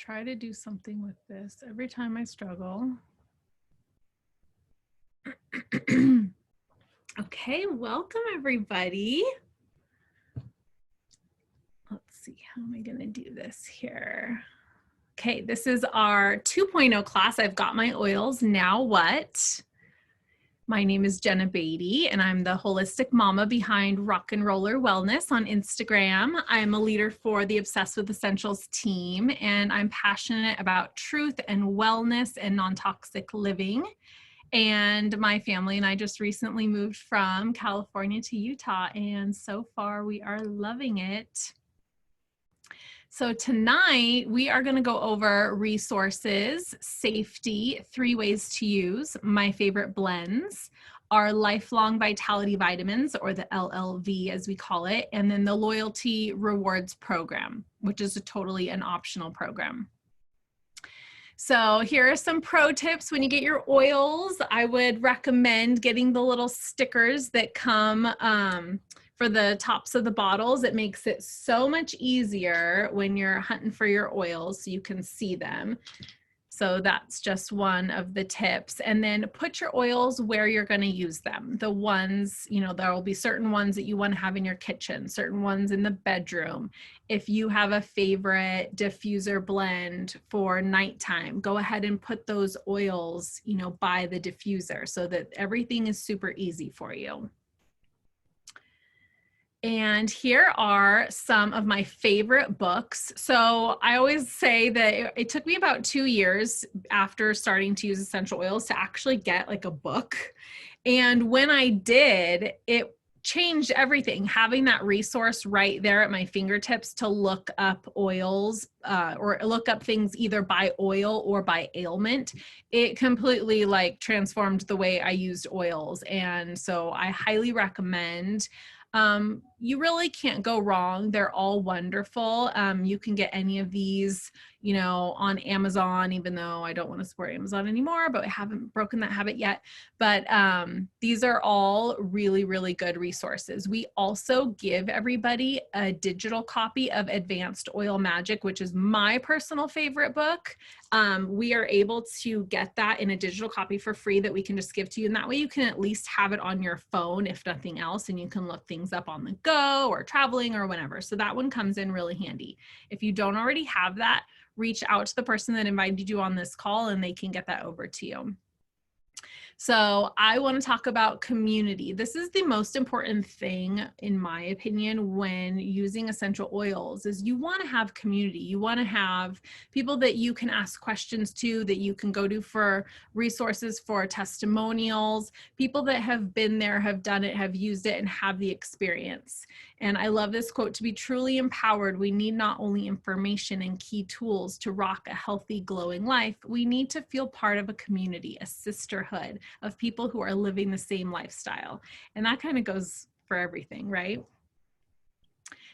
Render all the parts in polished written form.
try to do something with this. Every time I struggle. Okay, welcome everybody. Let's see, how am I gonna do this here? Okay, this is our 2.0 class. I've got my oils, now what? My name is Jenna Beatty, and I'm the holistic mama behind Rock and Roller Wellness on Instagram. I'm a leader for the Obsessed with Essentials team, and I'm passionate about truth and wellness and non-toxic living. And my family and I just recently moved from California to Utah, and so far we are loving it. So tonight we are going to go over resources, safety, 3 ways to use, my favorite blends, our lifelong vitality vitamins, or the LLV as we call it, and then the loyalty rewards program, which is totally an optional program. So here are some pro tips. When you get your oils, I would recommend getting the little stickers that come for the tops of the bottles. It makes it so much easier when you're hunting for your oils so you can see them. So that's just one of the tips. And then put your oils where you're going to use them. The ones, you know, there will be certain ones that you want to have in your kitchen, certain ones in the bedroom. If you have a favorite diffuser blend for nighttime, go ahead and put those oils, you know, by the diffuser so that everything is super easy for you. And here are some of my favorite books. So I always say that it took me about 2 years after starting to use essential oils to actually get like a book. And when I did, it changed everything. Having that resource right there at my fingertips to look up oils or look up things either by oil or by ailment, it completely like transformed the way I used oils. And so I highly recommend. You really can't go wrong. They're all wonderful. You can get any of these, you know, on Amazon, even though I don't want to support Amazon anymore, but I haven't broken that habit yet. But these are all really, really good resources. We also give everybody a digital copy of Advanced Oil Magic, which is my personal favorite book. We are able to get that in a digital copy for free that we can just give to you. And that way you can at least have it on your phone, if nothing else, and you can look things up on the go or traveling or whenever. So that one comes in really handy. If you don't already have that, reach out to the person that invited you on this call and they can get that over to you. So I want to talk about community. This is the most important thing, in my opinion, when using essential oils is you want to have community. You want to have people that you can ask questions to, that you can go to for resources, for testimonials, people that have been there, have done it, have used it, and have the experience. And I love this quote: to be truly empowered, we need not only information and key tools to rock a healthy, glowing life, we need to feel part of a community, a sisterhood of people who are living the same lifestyle. And that kind of goes for everything, right?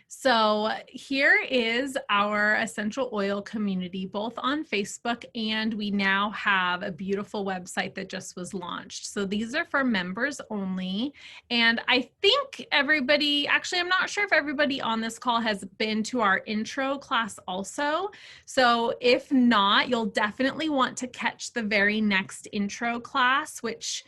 So here is our essential oil community, both on Facebook, and we now have a beautiful website that just was launched. So these are for members only. And I think everybody, actually, I'm not sure if everybody on this call has been to our intro class also. So if not, you'll definitely want to catch the very next intro class, which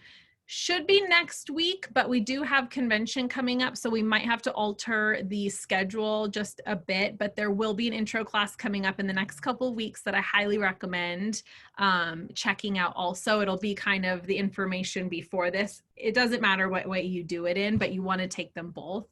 should be next week, but we do have convention coming up, so we might have to alter the schedule just a bit, but there will be an intro class coming up in the next couple of weeks that I highly recommend checking out also. It'll be kind of the information before this. It doesn't matter what way you do it in, but you want to take them both.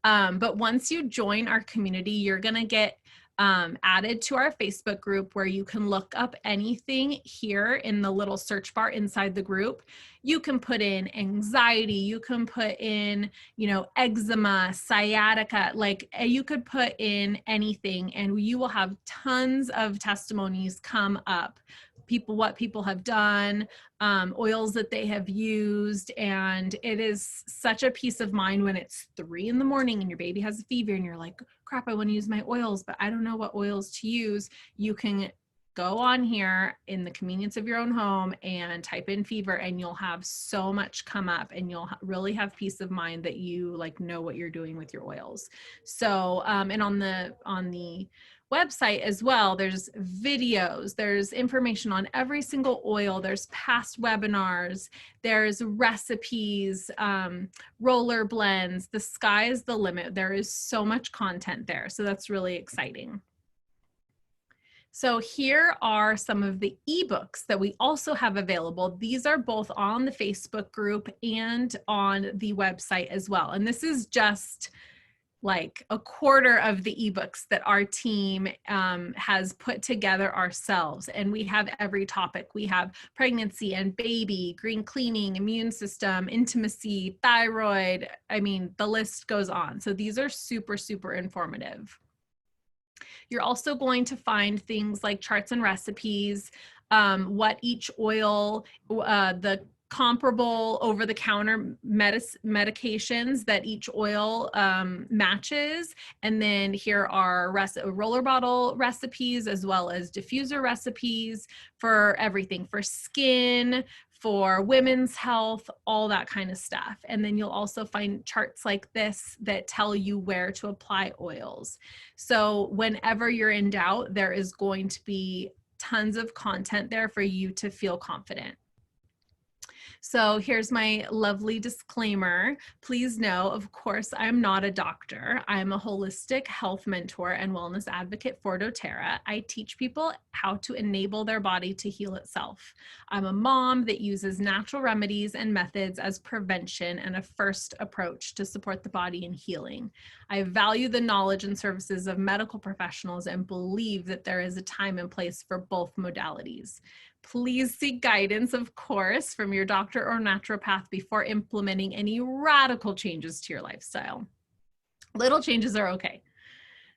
But once you join our community, you're going to get added to our Facebook group where you can look up anything here in the little search bar inside the group. You can put in anxiety, you can put in, you know, eczema, sciatica, like you could put in anything and you will have tons of testimonies come up. What people have done, oils that they have used, and it is such a peace of mind when it's 3 in the morning and your baby has a fever and you're like, crap, I want to use my oils, but I don't know what oils to use. You can go on here in the convenience of your own home and type in fever, and you'll have so much come up, and you'll really have peace of mind that you like know what you're doing with your oils. So, and on the website as well, there's videos, there's information on every single oil, there's past webinars, there's recipes, roller blends. The sky is the limit. There is so much content there. So that's really exciting. So here are some of the ebooks that we also have available. These are both on the Facebook group and on the website as well. And this is just like a quarter of the ebooks that our team has put together ourselves. And we have every topic. We have pregnancy and baby, green cleaning, immune system, intimacy, thyroid. I mean, the list goes on. So these are super, super informative. You're also going to find things like charts and recipes, what each oil, the comparable over-the-counter medications that each oil matches. And then here are roller bottle recipes as well as diffuser recipes for everything, for skin, for women's health, all that kind of stuff. And then you'll also find charts like this that tell you where to apply oils. So whenever you're in doubt, there is going to be tons of content there for you to feel confident. So here's my lovely disclaimer. Please know, of course, I'm not a doctor. I'm a holistic health mentor and wellness advocate for doTERRA. I teach people how to enable their body to heal itself. I'm a mom that uses natural remedies and methods as prevention and a first approach to support the body in healing. I value the knowledge and services of medical professionals and believe that there is a time and place for both modalities. Please seek guidance, of course, from your doctor or naturopath before implementing any radical changes to your lifestyle. Little changes are okay.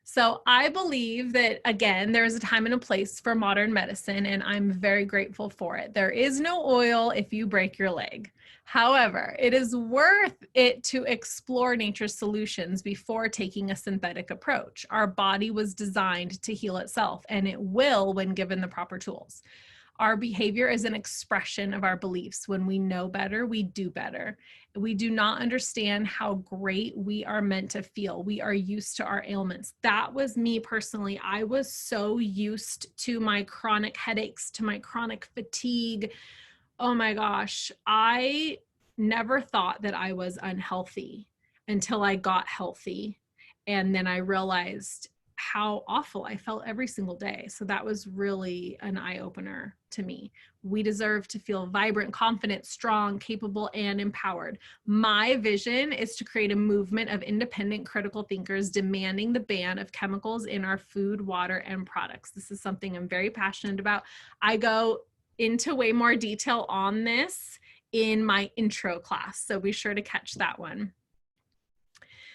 So I believe that, again, there is a time and a place for modern medicine, and I'm very grateful for it. There is no oil if you break your leg. However, it is worth it to explore nature's solutions before taking a synthetic approach. Our body was designed to heal itself, and it will when given the proper tools. Our behavior is an expression of our beliefs. When we know better, we do better. We do not understand how great we are meant to feel. We are used to our ailments. That was me personally. I was so used to my chronic headaches, to my chronic fatigue. Oh my gosh, I never thought that I was unhealthy until I got healthy. And then I realized how awful I felt every single day. So that was really an eye-opener to me. We deserve to feel vibrant, confident, strong, capable, and empowered. My vision is to create a movement of independent critical thinkers demanding the ban of chemicals in our food, water, and products. This is something I'm very passionate about. I go into way more detail on this in my intro class, so be sure to catch that one.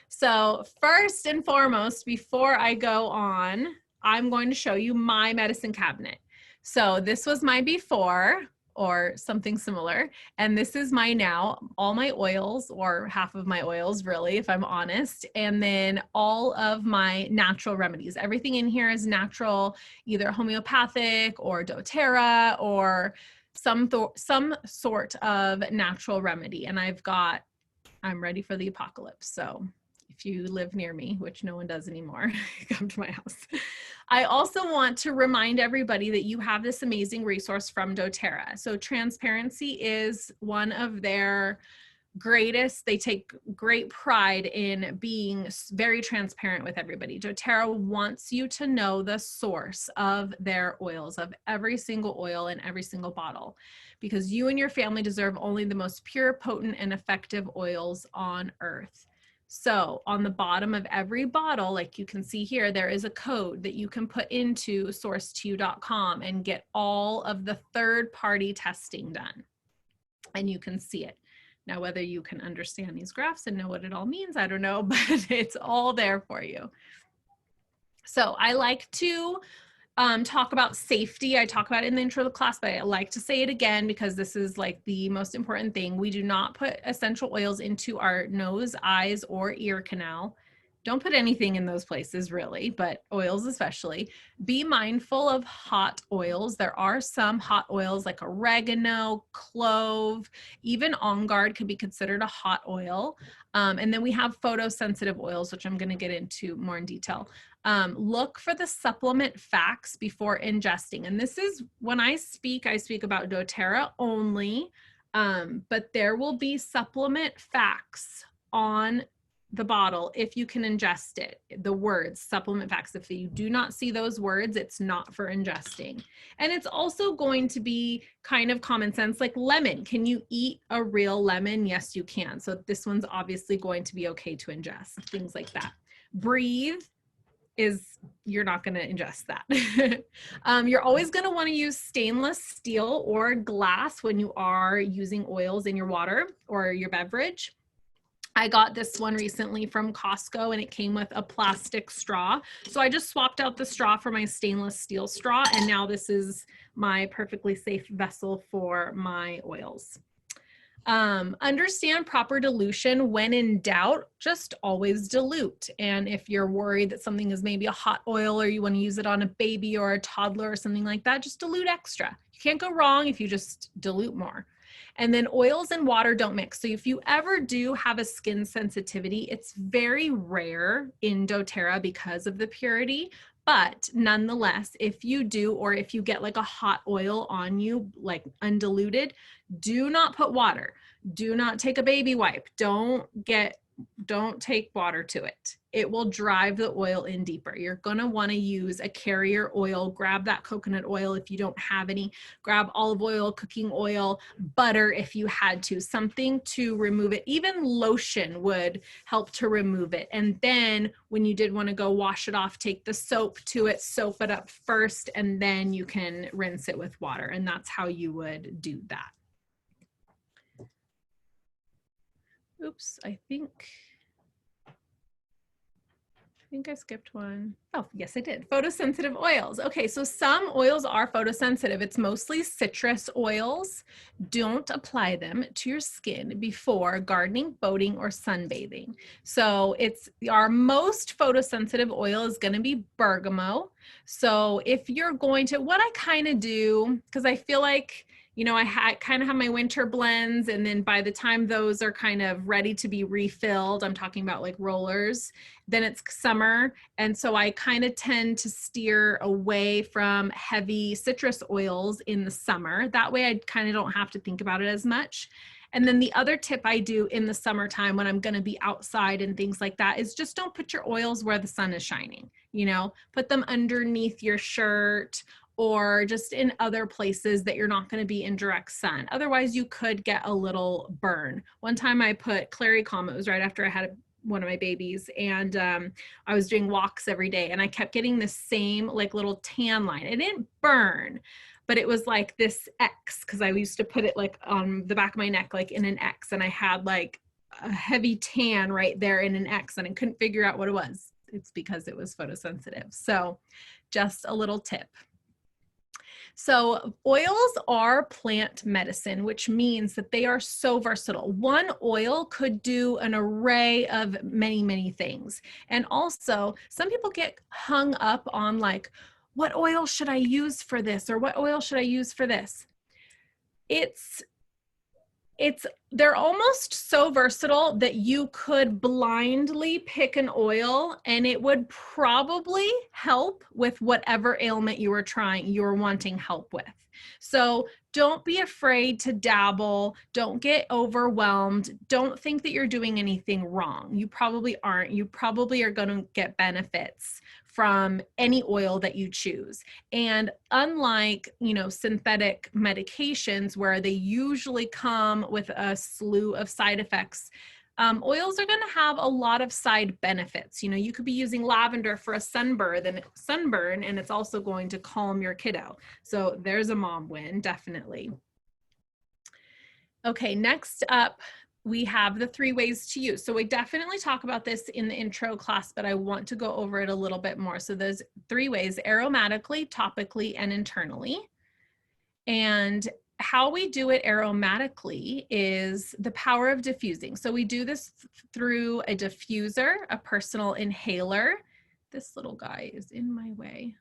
So first and foremost, before I go on, I'm going to show you my medicine cabinet. So this was my before, or something similar, and this is my now, all my oils, or half of my oils really, if I'm honest, and then all of my natural remedies. Everything in here is natural, either homeopathic or doTERRA or some sort of natural remedy. And I'm ready for the apocalypse. So if you live near me, which no one does anymore, come to my house. I also want to remind everybody that you have this amazing resource from doTERRA. So transparency is one of their greatest. They take great pride in being very transparent with everybody. doTERRA wants you to know the source of their oils, of every single oil in every single bottle, because you and your family deserve only the most pure, potent, and effective oils on earth. So on the bottom of every bottle, like you can see here, there is a code that you can put into source2.com and get all of the third-party testing done. And you can see it. Now, whether you can understand these graphs and know what it all means, I don't know, but it's all there for you. So I like to talk about safety. I talk about it in the intro to the class, but I like to say it again because this is like the most important thing. We do not put essential oils into our nose, eyes, or ear canal. Don't put anything in those places really, but oils especially. Be mindful of hot oils. There are some hot oils like oregano, clove, even On Guard could be considered a hot oil. And then we have photosensitive oils, which I'm going to get into more in detail. Look for the supplement facts before ingesting. And this is when I speak about doTERRA only, but there will be supplement facts on the bottle if you can ingest it. The words supplement facts, if you do not see those words, it's not for ingesting. And it's also going to be kind of common sense, like lemon. Can you eat a real lemon? Yes, you can. So this one's obviously going to be okay to ingest, things like that. Breathe is, you're not going to ingest that. You're always going to want to use stainless steel or glass when you are using oils in your water or your beverage. I got this one recently from Costco and it came with a plastic straw. So I just swapped out the straw for my stainless steel straw, and now this is my perfectly safe vessel for my oils. Understand proper dilution. When in doubt, just always dilute. And if you're worried that something is maybe a hot oil or you want to use it on a baby or a toddler or something like that, just dilute extra. You can't go wrong if you just dilute more. And then oils and water don't mix. So if you ever do have a skin sensitivity, it's very rare in doTERRA because of the purity. But nonetheless, if you do, or if you get like a hot oil on you, like undiluted, do not put water. Do not take a baby wipe. Don't take water to it. It will drive the oil in deeper. You're going to want to use a carrier oil. Grab that coconut oil if you don't have any. Grab olive oil, cooking oil, butter if you had to, something to remove it. Even lotion would help to remove it. And then when you did want to go wash it off, take the soap to it, soap it up first, and then you can rinse it with water. And that's how you would do that. Oops, I think I skipped one. Oh, yes, I did. Photosensitive oils. Okay, so some oils are photosensitive. It's mostly citrus oils. Don't apply them to your skin before gardening, boating, or sunbathing. So our most photosensitive oil is going to be bergamot. So if you're going to, what I kind of do, because I feel like, you know, I kind of have my winter blends, and then by the time those are kind of ready to be refilled, I'm talking about like rollers, then it's summer. And so I kind of tend to steer away from heavy citrus oils in the summer. That way I kind of don't have to think about it as much. And then the other tip I do in the summertime when I'm going to be outside and things like that is just don't put your oils where the sun is shining, you know, put them underneath your shirt or just in other places that you're not going to be in direct sun. Otherwise, you could get a little burn. One time I put Claricom, it was right after I had one of my babies, and I was doing walks every day, and I kept getting the same like little tan line. It didn't burn, but it was like this X, because I used to put it like on the back of my neck, like in an X, and I had like a heavy tan right there in an X, and I couldn't figure out what it was. It's because it was photosensitive. So just a little tip. So oils are plant medicine, which means that they are so versatile. One oil could do an array of many, many things. And also, some people get hung up on like, what oil should I use for this? Or what oil should I use for this? They're almost so versatile that you could blindly pick an oil and it would probably help with whatever ailment you're wanting help with. So don't be afraid to dabble. Don't get overwhelmed. Don't think that you're doing anything wrong. You probably aren't. You probably are going to get benefits from any oil that you choose. And unlike, you know, synthetic medications where they usually come with a slew of side effects, oils are going to have a lot of side benefits. You know, you could be using lavender for a sunburn, and it's also going to calm your kiddo. So there's a mom win, definitely. Okay, next up, we have the 3 ways to use. So we definitely talk about this in the intro class, but I want to go over it a little bit more. So there's 3 ways: aromatically, topically, and internally. And how we do it aromatically is the power of diffusing. So we do this through a diffuser, a personal inhaler. This little guy is in my way.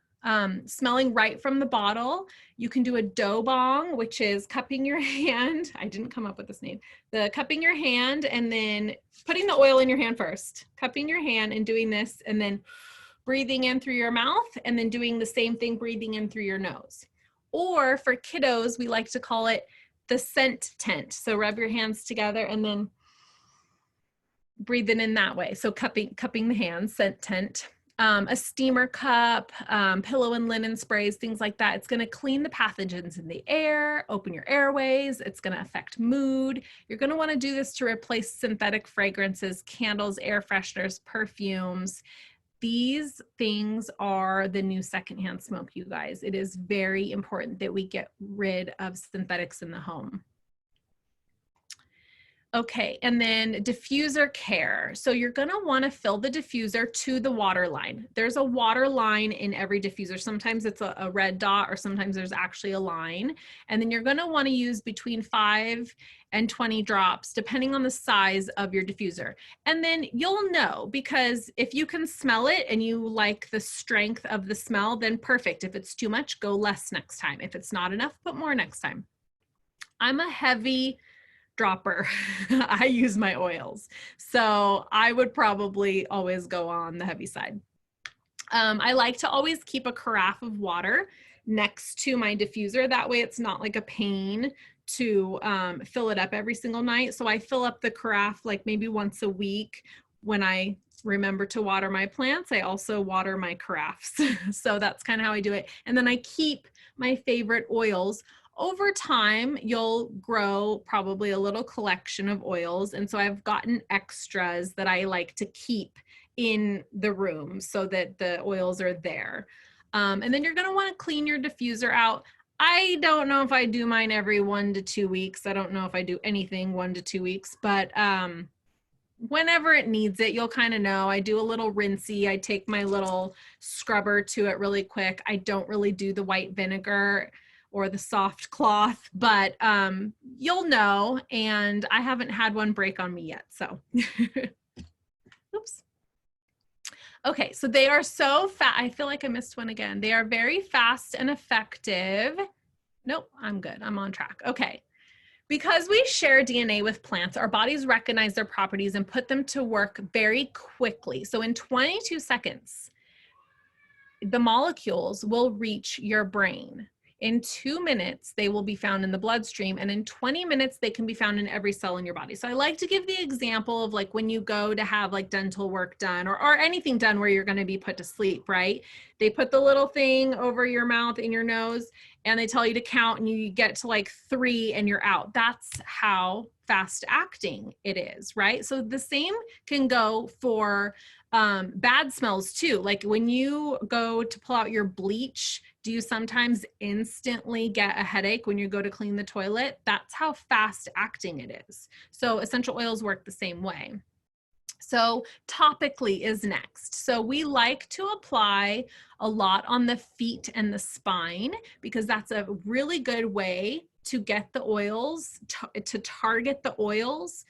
Smelling right from the bottle. You can do a dough bong, which is cupping your hand. I didn't come up with this name. The cupping your hand and then putting the oil in your hand first, cupping your hand and doing this, and then breathing in through your mouth and then doing the same thing, breathing in through your nose. Or for kiddos, we like to call it the scent tent. So rub your hands together and then breathing in that way. So cupping the hands, scent tent. A steamer cup, pillow and linen sprays, things like that. It's going to clean the pathogens in the air, open your airways. It's going to affect mood. You're going to want to do this to replace synthetic fragrances, candles, air fresheners, perfumes. These things are the new secondhand smoke, you guys. It is very important that we get rid of synthetics in the home. Okay, and then diffuser care. So you're gonna wanna fill the diffuser to the water line. There's a water line in every diffuser. Sometimes it's a red dot or sometimes there's actually a line. And then you're gonna wanna use between 5 and 20 drops, depending on the size of your diffuser. And then you'll know, because if you can smell it and you like the strength of the smell, then perfect. If it's too much, go less next time. If it's not enough, put more next time. I'm a heavy dropper. I use my oils. So I would probably always go on the heavy side. I like to always keep a carafe of water next to my diffuser. That way it's not like a pain to fill it up every single night. So I fill up the carafe like maybe once a week. When I remember to water my plants, I also water my carafes. So that's kind of how I do it. And then I keep my favorite oils. Over time, you'll grow probably a little collection of oils. And so I've gotten extras that I like to keep in the room so that the oils are there. And then you're going to want to clean your diffuser out. I don't know if I do mine every 1 to 2 weeks. I don't know if I do anything 1 to 2 weeks, but whenever it needs it, you'll kind of know. I do a little rinsey. I take my little scrubber to it really quick. I don't really do the white vinegar or the soft cloth, but you'll know, and I haven't had one break on me yet, so. Oops. Okay, so they are so fast. I feel like I missed one again. They are very fast and effective. Nope, I'm good, I'm on track. Okay, because we share DNA with plants, our bodies recognize their properties and put them to work very quickly. So in 22 seconds, the molecules will reach your brain. In 2 minutes, they will be found in the bloodstream, and in 20 minutes, they can be found in every cell in your body. So I like to give the example of like when you go to have like dental work done or anything done where you're going to be put to sleep, right? They put the little thing over your mouth and your nose, and they tell you to count, and you get to like 3 and you're out. That's how fast acting it is, right? So the same can go for bad smells too. Like when you go to pull out your bleach, do you sometimes instantly get a headache when you go to clean the toilet? That's how fast acting it is. So essential oils work the same way. So topically is next. So we like to apply a lot on the feet and the spine because that's a really good way to get the oils, to target the oils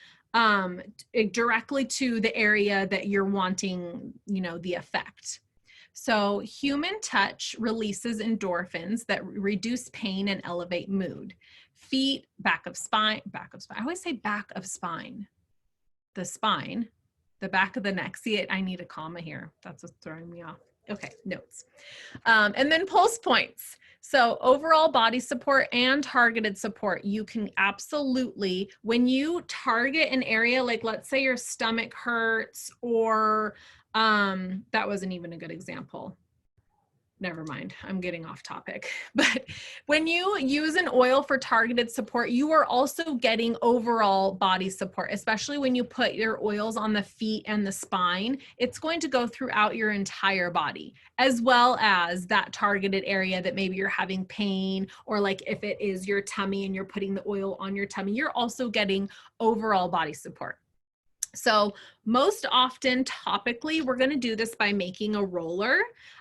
directly to the area that you're wanting, you know, the effect. So human touch releases endorphins that reduce pain and elevate mood. Feet, back of spine. I always say back of spine. The spine, the back of the neck. See it? I need a comma here. That's what's throwing me off. Okay, notes. And then pulse points. So overall body support and targeted support. You can absolutely, when you target an area, like let's say your stomach hurts or that wasn't even a good example. Never mind, I'm getting off topic. But when you use an oil for targeted support, you are also getting overall body support, especially when you put your oils on the feet and the spine. It's going to go throughout your entire body, as well as that targeted area that maybe you're having pain, or like if it is your tummy and you're putting the oil on your tummy, you're also getting overall body support. So most often topically, we're going to do this by making a roller,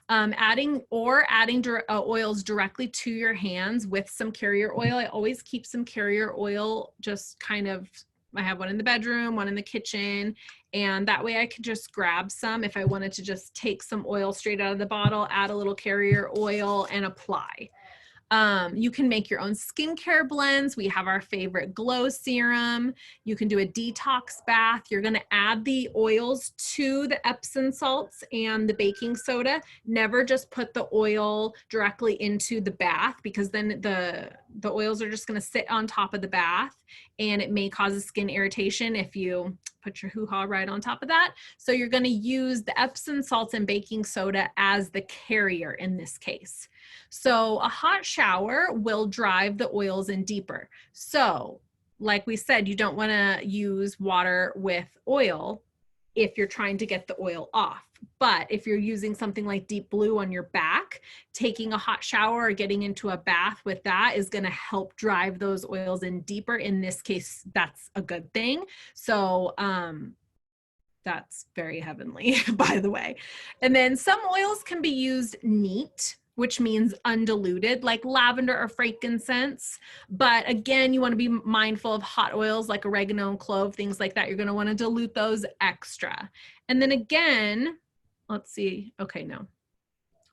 adding oils directly to your hands with some carrier oil. I always keep some carrier oil, just kind of, I have one in the bedroom, one in the kitchen, and that way I could just grab some if I wanted to just take some oil straight out of the bottle, add a little carrier oil and apply. You can make your own skincare blends. We have our favorite glow serum. You can do a detox bath. You're going to add the oils to the Epsom salts and the baking soda. Never just put the oil directly into the bath, because then the oils are just going to sit on top of the bath and it may cause a skin irritation if you put your hoo-ha right on top of that. So you're going to use the Epsom salts and baking soda as the carrier in this case. So a hot shower will drive the oils in deeper. So like we said, you don't want to use water with oil if you're trying to get the oil off. But if you're using something like Deep Blue on your back, taking a hot shower or getting into a bath with that is going to help drive those oils in deeper. In this case, that's a good thing. So that's very heavenly, by the way. And then some oils can be used neat, which means undiluted, like lavender or frankincense. But again, you want to be mindful of hot oils like oregano and clove, things like that. You're going to want to dilute those extra. And then again, let's see. Okay, no,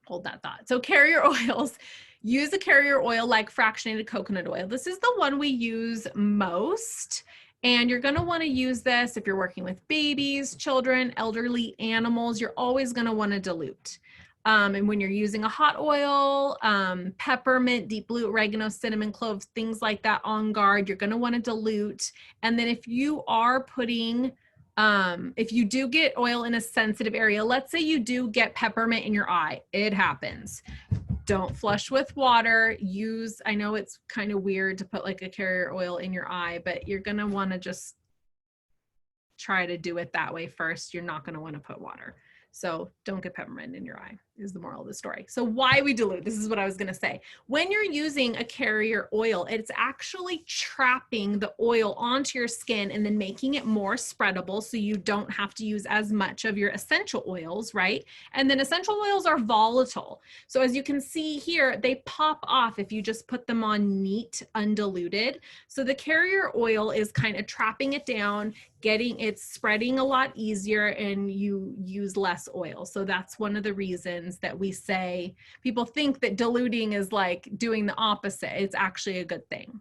hold that thought. So carrier oils, use a carrier oil like fractionated coconut oil. This is the one we use most. And you're going to want to use this if you're working with babies, children, elderly animals. You're always going to want to dilute. And when you're using a hot oil, peppermint, deep blue, oregano, cinnamon, cloves, things like that on guard, you're going to want to dilute. And then if you are putting, if you do get oil in a sensitive area, let's say you do get peppermint in your eye, it happens. Don't flush with water. Use, I know it's kind of weird to put like a carrier oil in your eye, but you're going to want to just try to do it that way first. You're not going to want to put water. So don't get peppermint in your eye is the moral of the story. So why we dilute, this is what I was going to say. When you're using a carrier oil, it's actually trapping the oil onto your skin and then making it more spreadable so you don't have to use as much of your essential oils, right? And then essential oils are volatile. So as you can see here, they pop off if you just put them on neat, undiluted. So the carrier oil is kind of trapping it down, it's spreading a lot easier, and you use less oil. So that's one of the reasons that we say, people think that diluting is like doing the opposite. It's actually a good thing.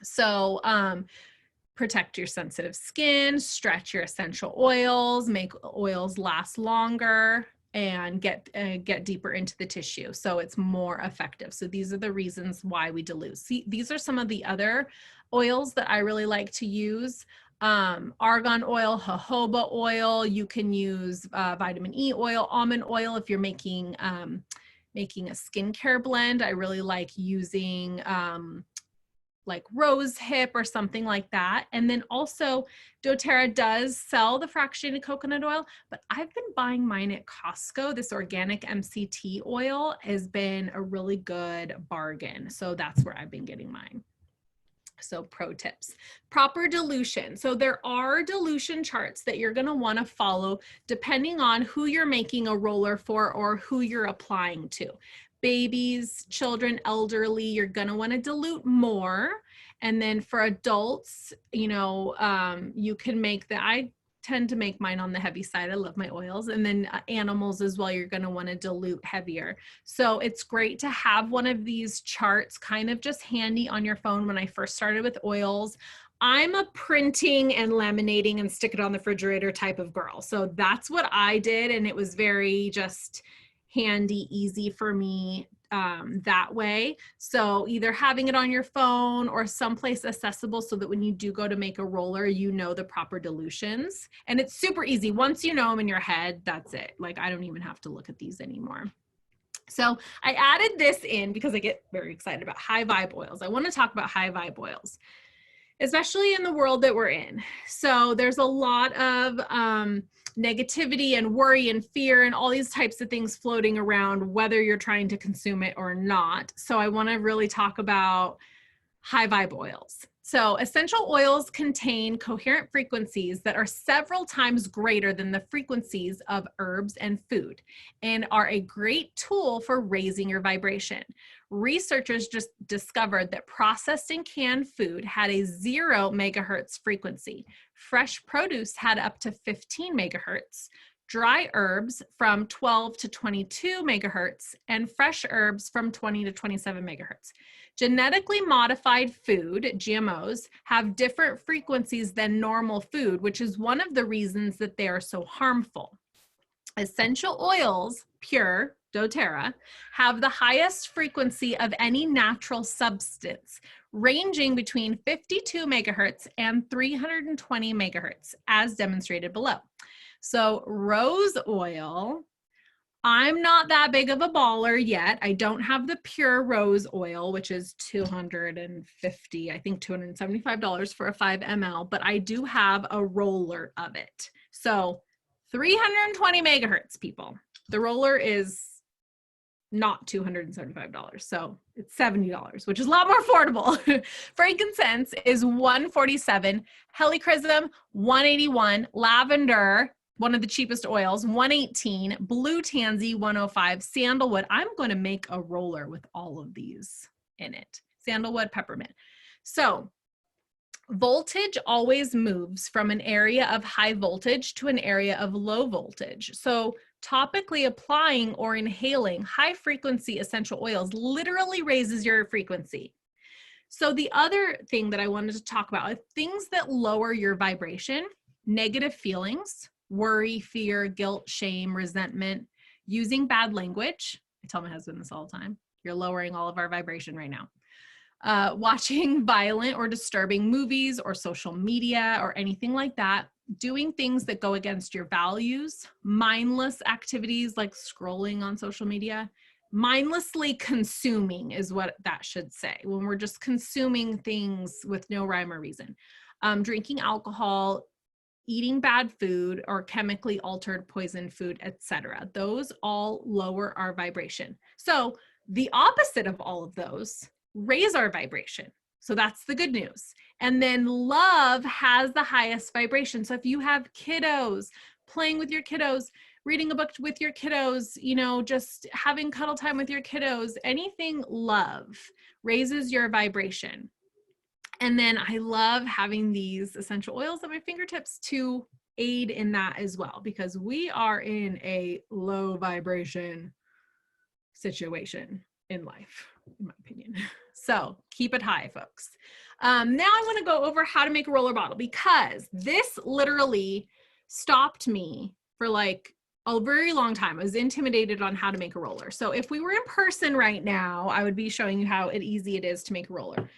So protect your sensitive skin, stretch your essential oils, make oils last longer, and get deeper into the tissue so it's more effective. So these are the reasons why we dilute. See, these are some of the other oils that I really like to use. Argan oil, jojoba oil. You can use vitamin E oil, almond oil if you're making a skincare blend. I really like using like rose hip or something like that. And then also doTERRA does sell the fractionated coconut oil, but I've been buying mine at Costco. This organic MCT oil has been a really good bargain. So that's where I've been getting mine. So pro tips, proper dilution. So there are dilution charts that you're going to want to follow depending on who you're making a roller for or who you're applying to. Babies, children, elderly, you're going to want to dilute more. And then for adults, you know, you can make I tend to make mine on the heavy side. I love my oils. And then animals as well, you're going to want to dilute heavier. So it's great to have one of these charts kind of just handy on your phone. When I first started with oils, I'm a printing and laminating and stick it on the refrigerator type of girl. So that's what I did. And it was very just handy, easy for me that way. So either having it on your phone or someplace accessible so that when you do go to make a roller, you know the proper dilutions. And it's super easy. Once you know them in your head, that's it. Like I don't even have to look at these anymore. So I added this in because I get very excited about high vibe oils. I want to talk about high vibe oils, especially in the world that we're in. So there's a lot of negativity and worry and fear and all these types of things floating around, whether you're trying to consume it or not. So I want to really talk about high vibe oils. So essential oils contain coherent frequencies that are several times greater than the frequencies of herbs and food and are a great tool for raising your vibration. Researchers just discovered that processed and canned food had a 0 megahertz frequency. Fresh produce had up to 15 megahertz. dry herbs from 12 to 22 megahertz, and fresh herbs from 20 to 27 megahertz. Genetically modified food, GMOs, have different frequencies than normal food, which is one of the reasons that they are so harmful. Essential oils, pure, doTERRA, have the highest frequency of any natural substance, ranging between 52 megahertz and 320 megahertz, as demonstrated below. So rose oil, I'm not that big of a baller yet. I don't have the pure rose oil, which is $250, I think $275 for a 5 ml, but I do have a roller of it. So 320 megahertz, people. The roller is not $275, so it's $70, which is a lot more affordable. Frankincense is $147, helichrysum $181, lavender, one of the cheapest oils, $118, blue tansy $105, sandalwood. I'm going to make a roller with all of these in it. Sandalwood, peppermint. So voltage always moves from an area of high voltage to an area of low voltage. So topically applying or inhaling high frequency essential oils literally raises your frequency. So the other thing that I wanted to talk about are things that lower your vibration: negative feelings, worry, fear, guilt, shame, resentment, using bad language. I tell my husband this all the time. You're lowering all of our vibration right now. Watching violent or disturbing movies or social media or anything like that, doing things that go against your values, mindless activities like scrolling on social media, mindlessly consuming is what that should say, when we're just consuming things with no rhyme or reason, drinking alcohol, eating bad food or chemically altered poisoned food, etc. Those all lower our vibration. So the opposite of all of those raise our vibration. So that's the good news. And then love has the highest vibration. So if you have kiddos, playing with your kiddos, reading a book with your kiddos, you know, just having cuddle time with your kiddos, anything love raises your vibration. And then I love having these essential oils at my fingertips to aid in that as well, because we are in a low vibration situation in life, in my opinion. So keep it high, folks. Now I want to go over how to make a roller bottle, because this literally stopped me for like a very long time. I was intimidated on how to make a roller. So if we were in person right now, I would be showing you how easy it is to make a roller.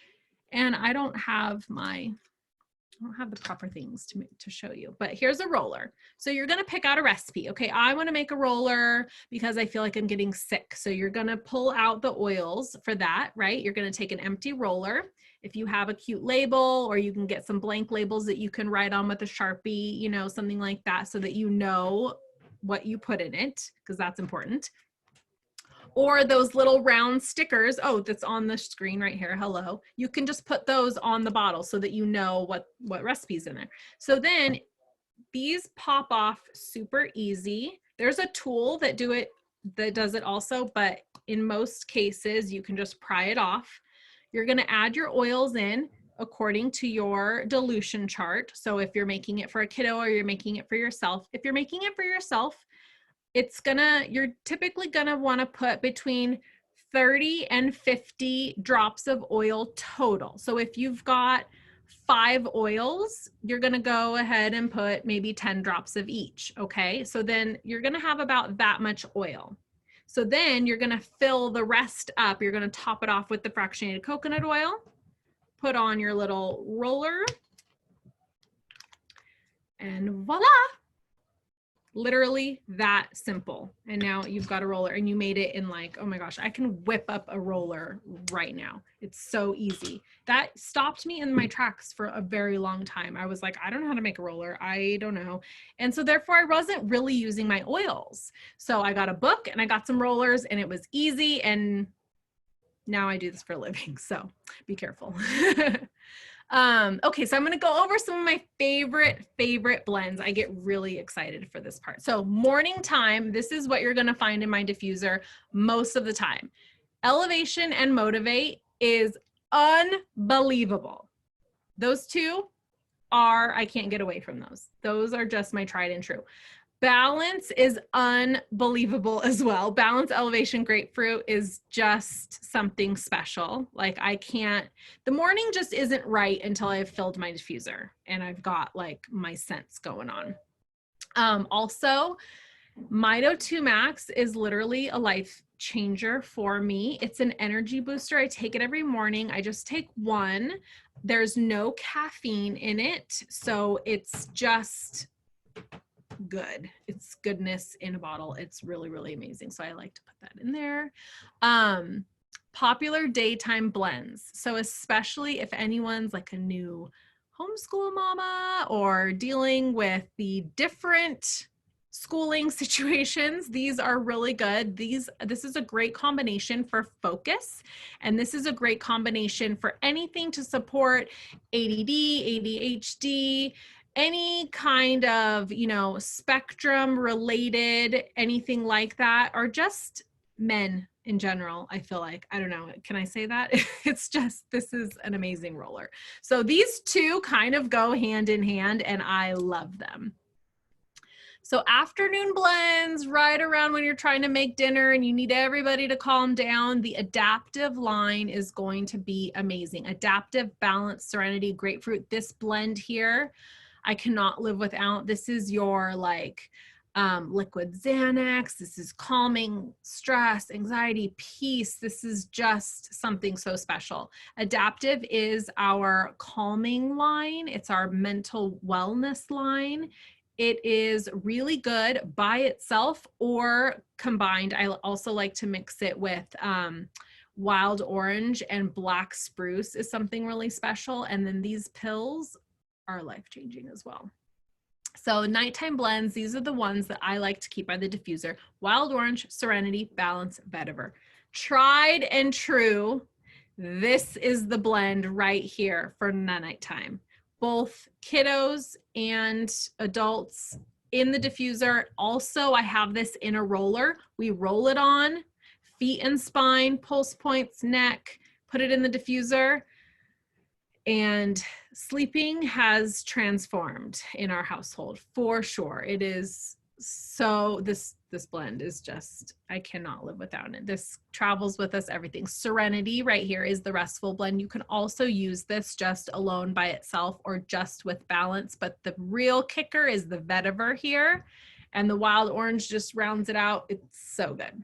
And I don't have the proper things to show you, but here's a roller. So you're going to pick out a recipe. Okay, I want to make a roller because I feel like I'm getting sick. So you're going to pull out the oils for that, right? You're going to take an empty roller. If you have a cute label, or you can get some blank labels that you can write on with a Sharpie, you know, something like that, so that you know what you put in it, because that's important. Or those little round stickers, oh, that's on the screen right here, hello. You can just put those on the bottle so that you know what recipe's in there. So then these pop off super easy. There's a tool that does it also, but in most cases you can just pry it off. You're gonna add your oils in according to your dilution chart. So if you're making it for a kiddo or you're making it for yourself, if you're making it for yourself, you're typically gonna wanna put between 30 and 50 drops of oil total. So if you've got 5 oils, you're gonna go ahead and put maybe 10 drops of each, okay? So then you're gonna have about that much oil. So then you're gonna fill the rest up. You're gonna top it off with the fractionated coconut oil, put on your little roller, and voila! Literally that simple. And now you've got a roller, and you made it in like, oh my gosh, I can whip up a roller right now. It's so easy. That stopped me in my tracks for a very long time. I was like, I don't know how to make a roller. I don't know. And so therefore I wasn't really using my oils. So I got a book and I got some rollers, and it was easy. And now I do this for a living. So be careful. Okay, so I'm going to go over some of my favorite blends. I get really excited for this part. So morning time, this is what you're going to find in my diffuser most of the time. Elevation and Motivate is unbelievable. Those two are, I can't get away from those. Those are just my tried and true. Balance is unbelievable as well. Balance Elevation Grapefruit is just something special. Like I can't, the morning just isn't right until I've filled my diffuser and I've got like my scents going on. Also, Mito 2 Max is literally a life changer for me. It's an energy booster. I take it every morning. I just take one. There's no caffeine in it, so it's just good. It's goodness in a bottle. It's really, really amazing. So I like to put that in there. Popular daytime blends. So especially if anyone's like a new homeschool mama or dealing with the different schooling situations, these are really good. This is a great combination for focus, and this is a great combination for anything to support ADD, ADHD, any kind of, you know, spectrum related, anything like that, or just men in general. I feel like, I don't know, can I say that? It's just, this is an amazing roller. So these two kind of go hand in hand and I love them. So afternoon blends, right around when you're trying to make dinner and you need everybody to calm down, the Adaptive line is going to be amazing. Adaptive, Balance, Serenity, Grapefruit. This blend here, I cannot live without. This is your like liquid Xanax. This is calming stress, anxiety, peace. This is just something so special. Adaptive is our calming line. It's our mental wellness line. It is really good by itself or combined. I also like to mix it with wild orange and black spruce is something really special. And then these pills are life-changing as well. So nighttime blends, these are the ones that I like to keep by the diffuser. Wild orange, Serenity, Balance, Vetiver. Tried and true, this is the blend right here for nighttime. Both kiddos and adults in the diffuser. Also, I have this in a roller. We roll it on, feet and spine, pulse points, neck, put it in the diffuser. And sleeping has transformed in our household for sure. It is so, this blend is just, I cannot live without it. This travels with us, everything. Serenity right here is the restful blend. You can also use this just alone by itself or just with Balance, but the real kicker is the Vetiver here, and the wild orange just rounds it out. It's so good.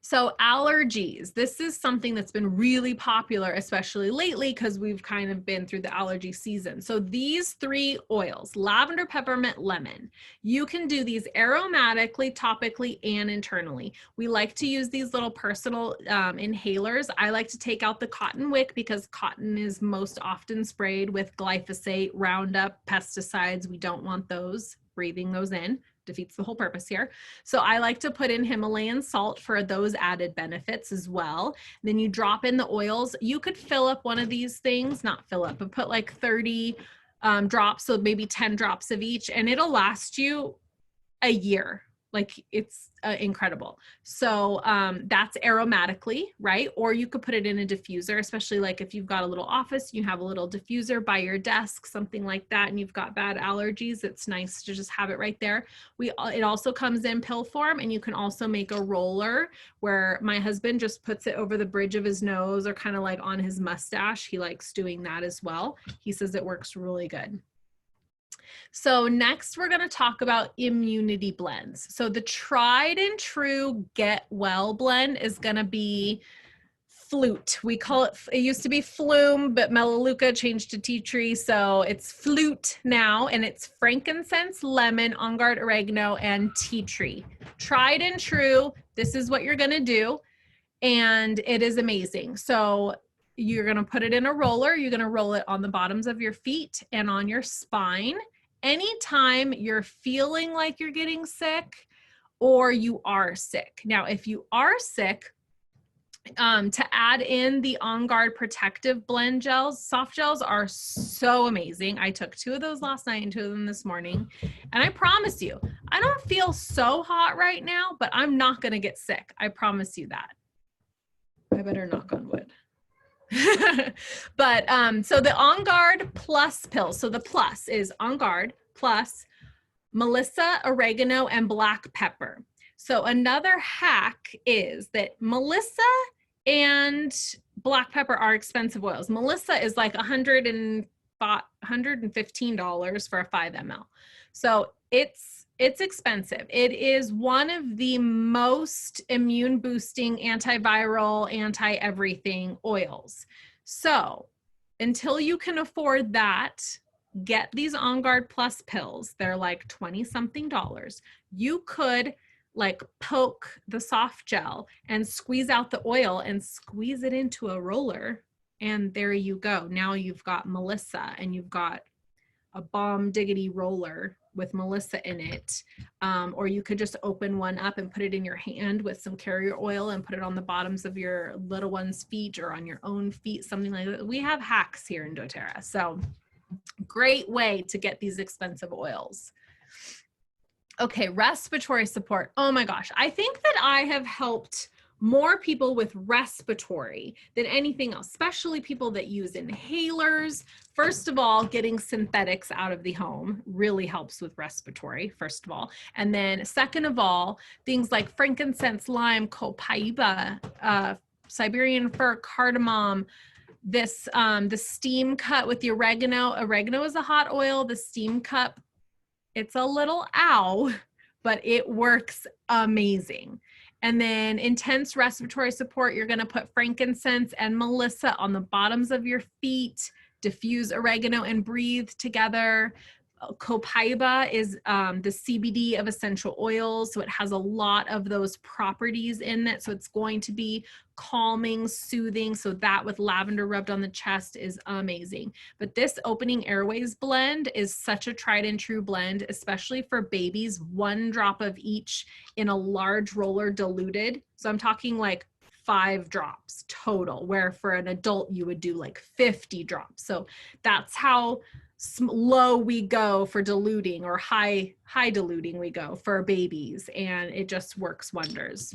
So allergies, this is something that's been really popular, especially lately, because we've kind of been through the allergy season. So these three oils, lavender, peppermint, lemon, you can do these aromatically, topically, and internally. We like to use these little personal inhalers. I like to take out the cotton wick because cotton is most often sprayed with glyphosate, Roundup, pesticides. We don't want those, breathing those in defeats the whole purpose here. So I like to put in Himalayan salt for those added benefits as well. Then you drop in the oils. You could fill up one of these things, not fill up, but put like 30 drops, so maybe 10 drops of each, and it'll last you a year. Like it's incredible. So that's aromatically, right? Or you could put it in a diffuser, especially like if you've got a little office, you have a little diffuser by your desk, something like that, and you've got bad allergies. It's nice to just have it right there. It also comes in pill form, and you can also make a roller where my husband just puts it over the bridge of his nose or kind of like on his mustache. He likes doing that as well. He says it works really good. So next we're going to talk about immunity blends. So the tried and true Get Well blend is going to be Flute. We call it, it used to be Flume, but Melaleuca changed to tea tree. So it's Flute now, and it's frankincense, lemon, on guard, oregano, and tea tree. Tried and true. This is what you're going to do. And it is amazing. So you're going to put it in a roller. You're going to roll it on the bottoms of your feet and on your spine. Anytime you're feeling like you're getting sick or you are sick. Now, if you are sick, to add in the On Guard Protective Blend gels, soft gels are so amazing. I took 2 of those last night and 2 of them this morning. And I promise you, I don't feel so hot right now, but I'm not going to get sick. I promise you that. I better knock on wood. But so the On Guard Plus pill. So the plus is On Guard plus Melissa, oregano, and black pepper. So another hack is that Melissa and black pepper are expensive oils. Melissa is like $115 for a 5 ml. So it's expensive. It is one of the most immune boosting, antiviral, anti-everything oils. So until you can afford that, get these On Guard Plus pills. They're like 20 something dollars. You could like poke the soft gel and squeeze out the oil and squeeze it into a roller. And there you go. Now you've got Melissa and you've got a bomb diggity roller with Melissa in it. Or you could just open one up and put it in your hand with some carrier oil and put it on the bottoms of your little one's feet or on your own feet, something like that. We have hacks here in doTERRA. So great way to get these expensive oils. Okay, respiratory support. Oh my gosh. I think that I have helped more people with respiratory than anything else, especially people that use inhalers. First of all, getting synthetics out of the home really helps with respiratory, first of all. And then second of all, things like frankincense, lime, copaiba, Siberian fir, cardamom, this, the steam cut with the oregano. Oregano is a hot oil. The steam cup, it's a little ow, but it works amazing. And then intense respiratory support, you're going to put frankincense and Melissa on the bottoms of your feet, diffuse oregano and breathe together. Copaiba is the CBD of essential oils. So it has a lot of those properties in it. So it's going to be calming, soothing. So that with lavender rubbed on the chest is amazing. But this opening airways blend is such a tried and true blend, especially for babies. 1 drop of each in a large roller diluted. So I'm talking like 5 drops total, where for an adult you would do like 50 drops. So that's how low we go for diluting, or high diluting we go for babies, and it just works wonders.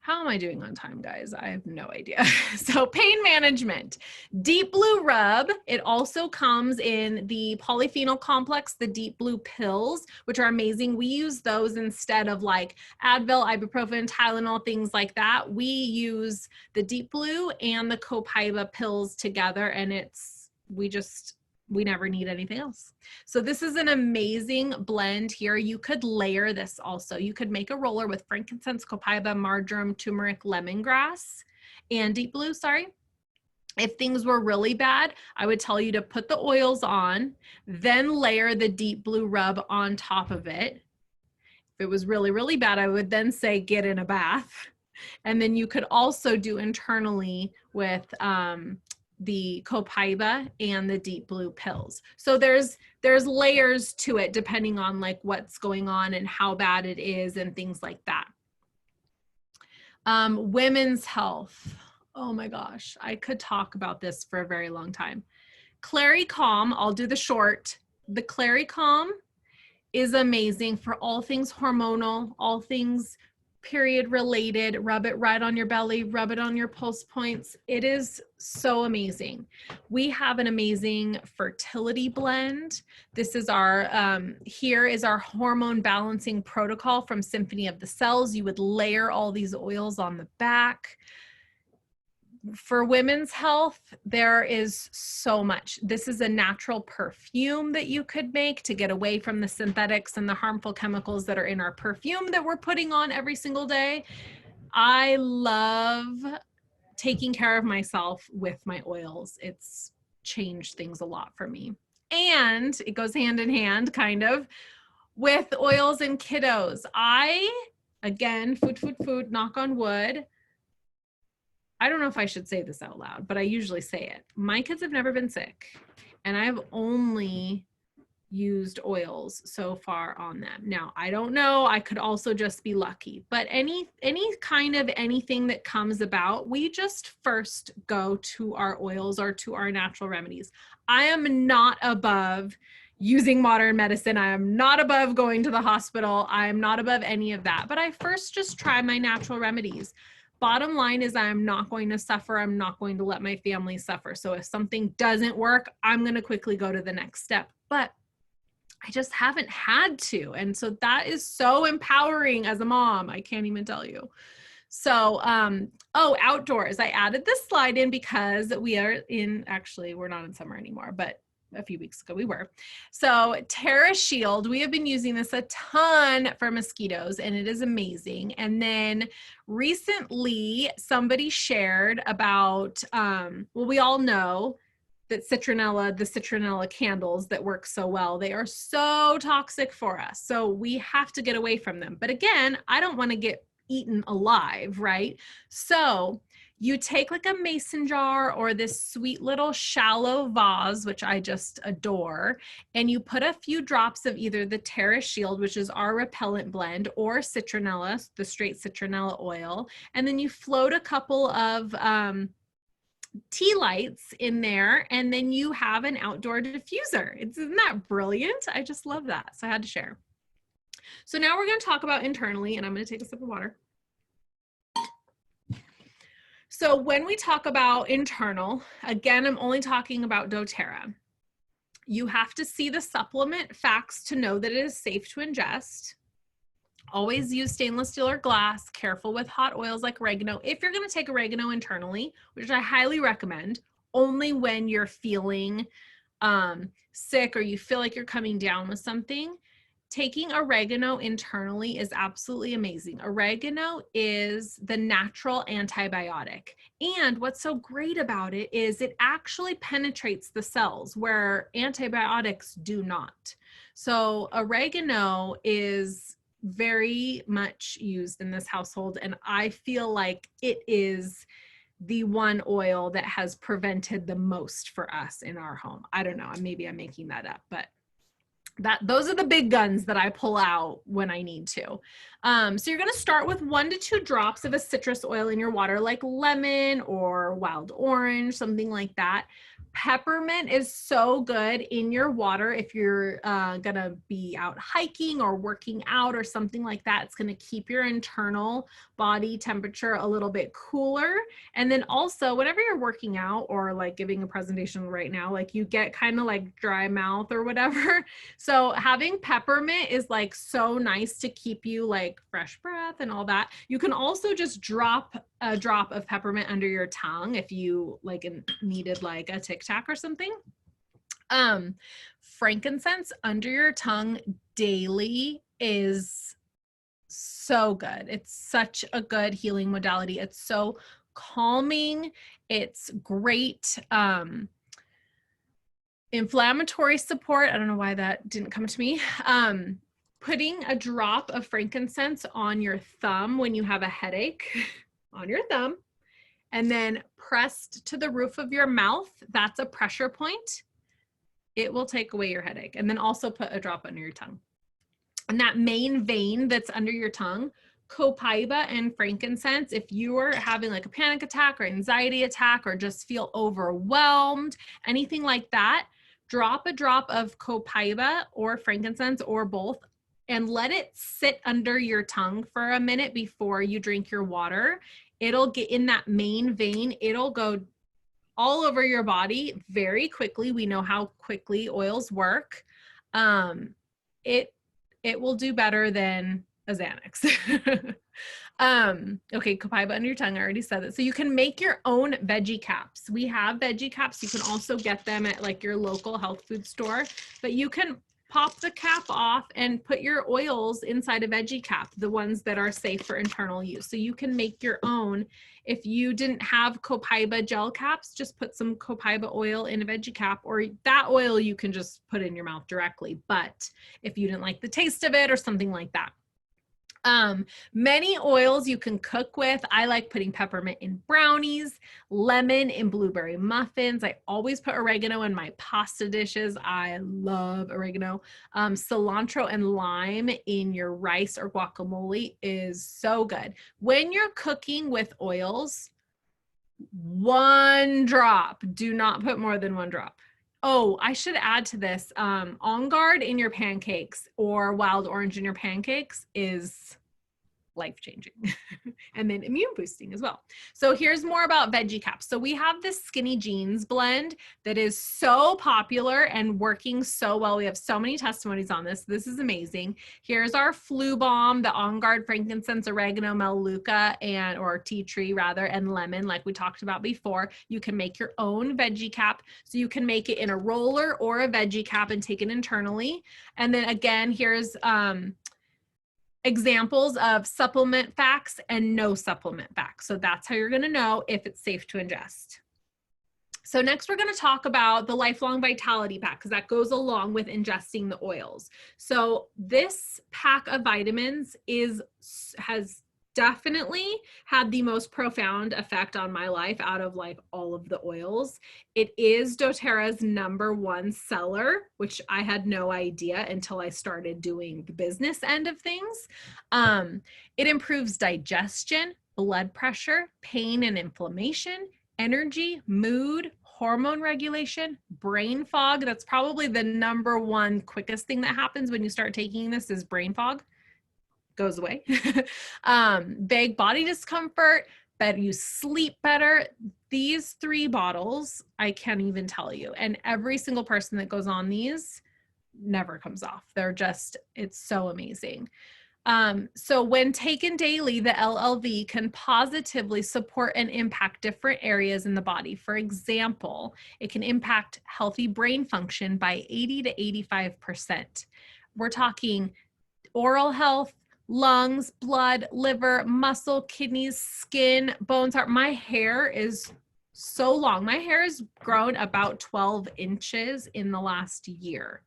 How am I doing on time, guys? I have no idea. So pain management, Deep Blue Rub. It also comes in the polyphenol complex, the Deep Blue pills, which are amazing. We use those instead of like Advil, ibuprofen, Tylenol, things like that. We use the Deep Blue and the Copaiba pills together, and we never need anything else. So this is an amazing blend here. You could layer this also. You could make a roller with frankincense, copaiba, marjoram, turmeric, lemongrass, and Deep Blue, sorry. If things were really bad, I would tell you to put the oils on, then layer the Deep Blue rub on top of it. If it was really, really bad, I would then say get in a bath. And then you could also do internally with the copaiba and the Deep Blue pills. So there's layers to it depending on like what's going on and how bad it is and things like that. Women's health. Oh my gosh, I could talk about this for a very long time. Clary Calm, I'll do the short. The Clary Calm is amazing for all things hormonal, all things period related. Rub it right on your belly, rub it on your pulse points. It is so amazing. We have an amazing fertility blend. This is our, here is our hormone balancing protocol from Symphony of the Cells. You would layer all these oils on the back. For women's health, there is so much. This is a natural perfume that you could make to get away from the synthetics and the harmful chemicals that are in our perfume that we're putting on every single day. I love taking care of myself with my oils. It's changed things a lot for me. And it goes hand in hand kind of with oils and kiddos. Again, food, knock on wood. I don't know if I should say this out loud, but I usually say it. My kids have never been sick, and I've only used oils so far on them. Now, I don't know, I could also just be lucky, but any kind of anything that comes about, we just first go to our oils or to our natural remedies. I am not above using modern medicine. I am not above going to the hospital. I am not above any of that, but I first just try my natural remedies. Bottom line is I'm not going to suffer. I'm not going to let my family suffer. So if something doesn't work, I'm going to quickly go to the next step. But I just haven't had to. And so that is so empowering as a mom. I can't even tell you. So, oh, outdoors. I added this slide in because we are in, actually, we're not in summer anymore, but a few weeks ago we were. So Terra Shield, we have been using this a ton for mosquitoes and it is amazing. And then recently somebody shared about, well, we all know that citronella, the citronella candles that work so well, they are so toxic for us. So we have to get away from them. But again, I don't want to get eaten alive, right? So you take like a mason jar or this sweet little shallow vase, which I just adore, and you put a few drops of either the Terra Shield, which is our repellent blend, or citronella, the straight citronella oil, and then you float a couple of tea lights in there, and then you have an outdoor diffuser. Isn't that brilliant? I just love that. So I had to share. So now we're going to talk about internally, and I'm going to take a sip of water. So when we talk about internal, again, I'm only talking about doTERRA. You have to see the supplement facts to know that it is safe to ingest. Always use stainless steel or glass. Careful with hot oils like oregano. If you're going to take oregano internally, which I highly recommend, only when you're feeling sick or you feel like you're coming down with something, taking oregano internally is absolutely amazing. Oregano is the natural antibiotic. And what's so great about it is it actually penetrates the cells where antibiotics do not. So oregano is very much used in this household, and I feel like it is the one oil that has prevented the most for us in our home. I don't know, maybe I'm making that up, but those are the big guns that I pull out when I need to. So you're going to start with 1 to 2 drops of a citrus oil in your water, like lemon or wild orange, something like that. Peppermint is so good in your water if you're going to be out hiking or working out or something like that. It's going to keep your internal body temperature a little bit cooler. And then also, whenever you're working out or like giving a presentation right now, like you get kind of like dry mouth or whatever. So having peppermint is like so nice to keep you like fresh breath and all that. You can also just drop a drop of peppermint under your tongue if you like needed like a Tic Tac or something. Frankincense under your tongue daily is so good. It's such a good healing modality. It's so calming. It's great. Inflammatory support. I don't know why that didn't come to me. Putting a drop of frankincense on your thumb when you have a headache, on your thumb, and then pressed to the roof of your mouth, that's a pressure point. It will take away your headache. And then also put a drop under your tongue. And that main vein that's under your tongue, copaiba and frankincense, if you are having like a panic attack or anxiety attack or just feel overwhelmed, anything like that, drop a drop of copaiba or frankincense or both and let it sit under your tongue for a minute before you drink your water. It'll get in that main vein. It'll go all over your body very quickly. We know how quickly oils work. It will do better than a Xanax. Okay, copaiba under your tongue. I already said that. So you can make your own veggie caps. We have veggie caps. You can also get them at like your local health food store, but you can pop the cap off and put your oils inside a veggie cap, the ones that are safe for internal use. So you can make your own. If you didn't have copaiba gel caps, just put some copaiba oil in a veggie cap, or that oil you can just put in your mouth directly. But if you didn't like the taste of it or something like that. Many oils you can cook with. I like putting peppermint in brownies, lemon in blueberry muffins. I always put oregano in my pasta dishes. I love oregano. Cilantro and lime in your rice or guacamole is so good. When you're cooking with oils, 1 drop. Do not put more than 1 drop. Oh, I should add to this. On Guard in your pancakes or wild orange in your pancakes is life-changing. And then immune boosting as well. So here's more about veggie caps. So we have this skinny jeans blend that is so popular and working so well. We have so many testimonies on this. This is amazing. Here's our flu balm, the On Guard frankincense, oregano, melaleuca, and or tea tree rather, and lemon, like we talked about before. You can make your own veggie cap. So you can make it in a roller or a veggie cap and take it internally. And then again, here's examples of supplement facts and no supplement facts. So that's how you're going to know if it's safe to ingest. So next we're going to talk about the lifelong vitality pack because that goes along with ingesting the oils. So this pack of vitamins has definitely had the most profound effect on my life out of like all of the oils. It is doTERRA's #1 seller, which I had no idea until I started doing the business end of things. It improves digestion, blood pressure, pain and inflammation, energy, mood, hormone regulation, brain fog. That's probably the #1 quickest thing that happens when you start taking this is brain fog. Goes away. Vague body discomfort, better you sleep better. These 3 bottles, I can't even tell you. And every single person that goes on these never comes off. They're just, it's so amazing. So when taken daily, the LLV can positively support and impact different areas in the body. For example, it can impact healthy brain function by 80 to 85%. We're talking oral health, lungs, blood, liver, muscle, kidneys, skin, bones, heart. My hair is so long. My hair has grown about 12 inches in the last year,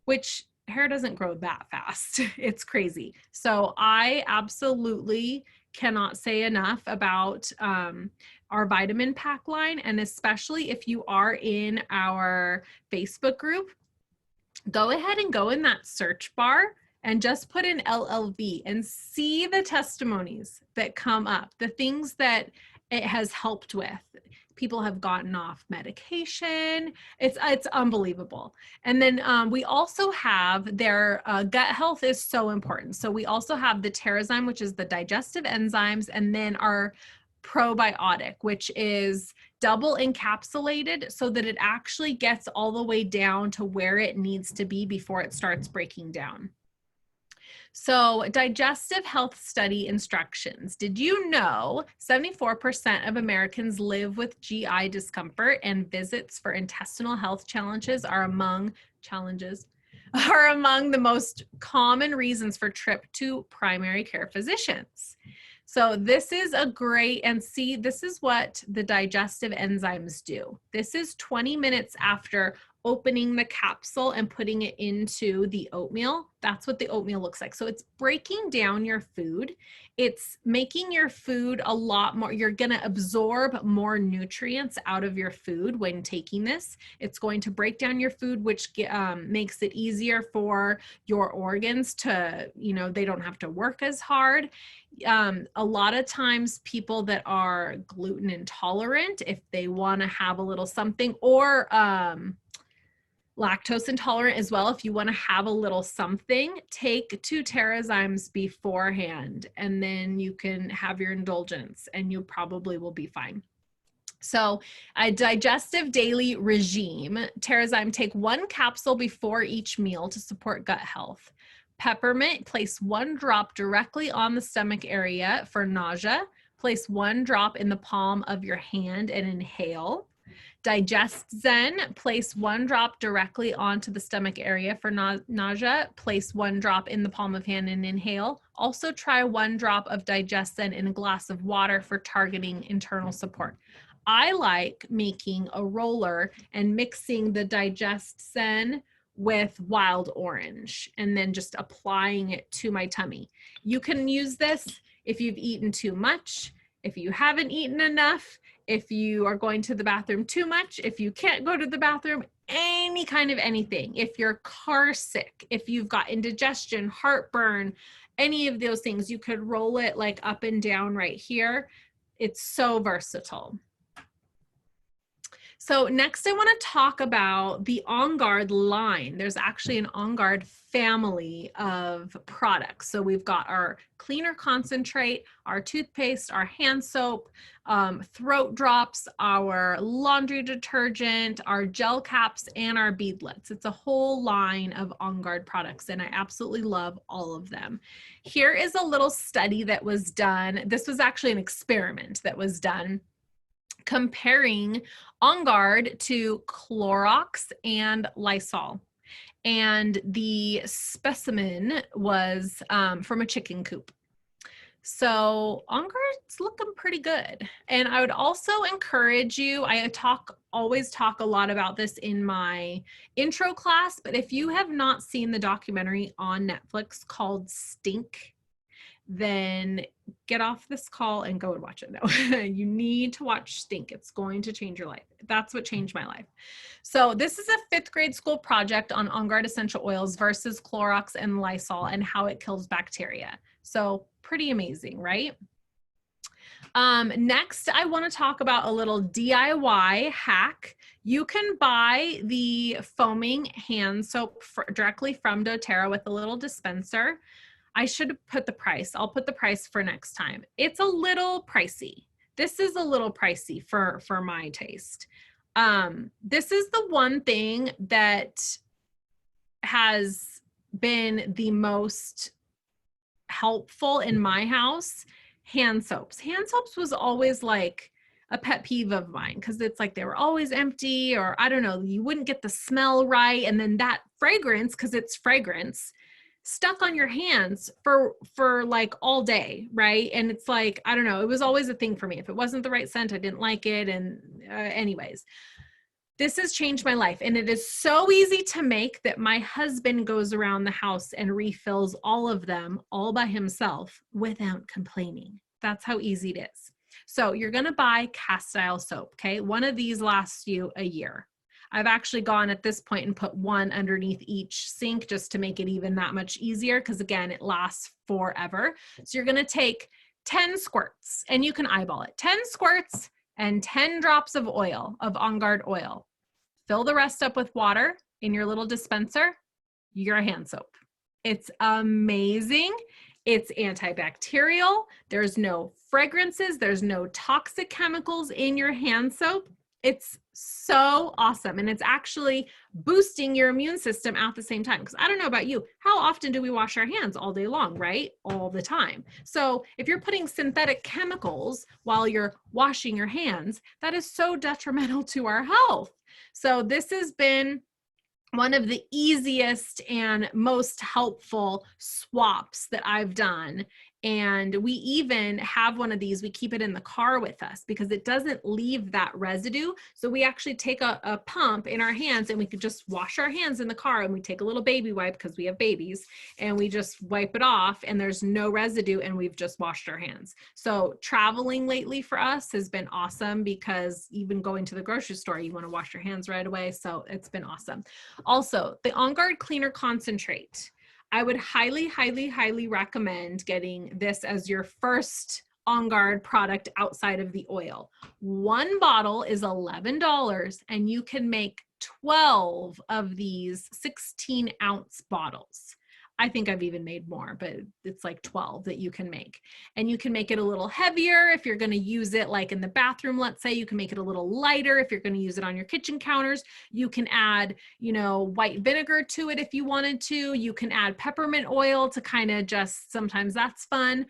which hair doesn't grow that fast. It's crazy. So I absolutely cannot say enough about our vitamin pack line. And especially if you are in our Facebook group, go ahead and go in that search bar and just put in LLV and see the testimonies that come up, the things that it has helped with. People have gotten off medication. It's unbelievable. And then we also have their gut health is so important. So we also have the Terrazyme, which is the digestive enzymes, and then our probiotic, which is double encapsulated so that it actually gets all the way down to where it needs to be before it starts breaking down. So digestive health study instructions. Did you know 74% of Americans live with GI discomfort, and visits for intestinal health challenges are among the most common reasons for trip to primary care physicians. So this is a great, and see, this is what the digestive enzymes do. This is 20 minutes after opening the capsule and putting it into the oatmeal. That's what the oatmeal looks like. So it's breaking down your food. It's making your food a lot more, you're going to absorb more nutrients out of your food when taking this. It's going to break down your food, which makes it easier for your organs to, they don't have to work as hard. A lot of times people that are gluten intolerant, if they want to have a little something, or lactose intolerant as well, if you want to have a little something, take 2 Terrazymes beforehand, and then you can have your indulgence and you probably will be fine. So a digestive daily regime, Terrazyme, take 1 capsule before each meal to support gut health. Peppermint, place 1 drop directly on the stomach area for nausea. Place 1 drop in the palm of your hand and inhale. Digest Zen, place 1 drop directly onto the stomach area for nausea. Place 1 drop in the palm of hand and inhale. Also try 1 drop of Digest Zen in a glass of water for targeting internal support. I like making a roller and mixing the Digest Zen with wild orange and then just applying it to my tummy. You can use this if you've eaten too much, if you haven't eaten enough, if you are going to the bathroom too much, if you can't go to the bathroom, any kind of anything. If you're car sick, if you've got indigestion, heartburn, any of those things, you could roll it like up and down right here. It's so versatile. So next I want to talk about the On Guard line. There's actually an On Guard family of products. So we've got our cleaner concentrate, our toothpaste, our hand soap, throat drops, our laundry detergent, our gel caps, and our beadlets. It's a whole line of On Guard products, and I absolutely love all of them. Here is a little study that was done. This was actually an experiment that was done comparing On Guard to Clorox and Lysol. And the specimen was from a chicken coop. So On Guard's looking pretty good. And I would also encourage you, I always talk a lot about this in my intro class, but if you have not seen the documentary on Netflix called Stink, then get off this call and go and watch it. No, you need to watch Stink. It's going to change your life. That's what changed my life. So this is a 5th grade school project on On Guard essential oils versus Clorox and Lysol and how it kills bacteria. So pretty amazing, right? Next, I want to talk about a little DIY hack. You can buy the foaming hand soap directly from doTERRA with a little dispenser. I should put the price. I'll put the price for next time. It's a little pricey. This is a little pricey for my taste. This is the one thing that has been the most helpful in my house. Hand soaps. Hand soaps was always like a pet peeve of mine because it's like they were always empty, or I don't know, you wouldn't get the smell right. And then that fragrance, because it's fragrance, stuck on your hands for like all day, right? And it's like, I don't know, it was always a thing for me. If it wasn't the right scent, I didn't like it. And anyways, this has changed my life. And it is so easy to make that my husband goes around the house and refills all of them all by himself without complaining. That's how easy it is. So you're going to buy cast iron soap, okay? One of these lasts you a year. I've actually gone at this point and put one underneath each sink just to make it even that much easier, because again, it lasts forever. So you're going to take 10 squirts, and you can eyeball it. 10 squirts and 10 drops of oil, of On Guard oil. Fill the rest up with water in your little dispenser. Your hand soap. It's amazing. It's antibacterial. There's no fragrances. There's no toxic chemicals in your hand soap. It's so awesome. And it's actually boosting your immune system at the same time. Because I don't know about you, how often do we wash our hands all day long, right? All the time. So if you're putting synthetic chemicals while you're washing your hands, that is so detrimental to our health. So this has been one of the easiest and most helpful swaps that I've done. And we even have one of these, we keep it in the car with us because it doesn't leave that residue. So we actually take a pump in our hands and we could just wash our hands in the car, and we take a little baby wipe because we have babies, and we just wipe it off and there's no residue and we've just washed our hands. So traveling lately for us has been awesome because even going to the grocery store, you want to wash your hands right away. So it's been awesome. Also, the On Guard Cleaner Concentrate. I would highly, highly, highly recommend getting this as your first On Guard product outside of the oil. One bottle is $11 and you can make 12 of these 16-ounce bottles. I think I've even made more, but it's like 12 that you can make. And you can make it a little heavier if you're going to use it like in the bathroom, let's say. You can make it a little lighter if you're going to use it on your kitchen counters. You can add, white vinegar to it if you wanted to. You can add peppermint oil to kind of just, sometimes that's fun.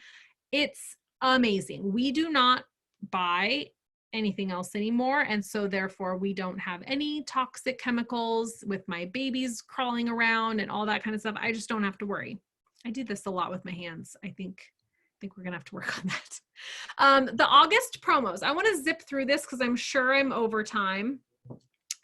It's amazing. We do not buy anything else anymore, and so therefore we don't have any toxic chemicals with my babies crawling around and all that kind of stuff. I just don't have to worry. I do this a lot with my hands. I think we're gonna have to work on that. The August promos, I want to zip through this because I'm sure I'm over time.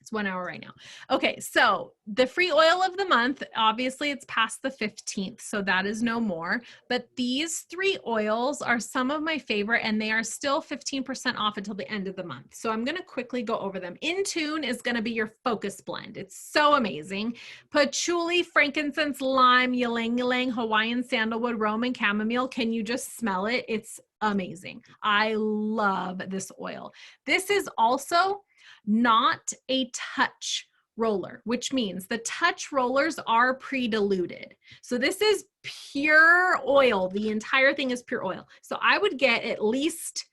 It's 1 hour right now. Okay, so the free oil of the month, obviously it's past the 15th, so that is no more. But these 3 oils are some of my favorite, and they are still 15% off until the end of the month. So I'm gonna quickly go over them. In Tune is gonna be your focus blend. It's so amazing. Patchouli, frankincense, lime, ylang ylang, Hawaiian sandalwood, Roman chamomile. Can you just smell it? It's amazing. I love this oil. This is also not a touch roller, which means the touch rollers are pre-diluted. So this is pure oil. The entire thing is pure oil. So I would get at least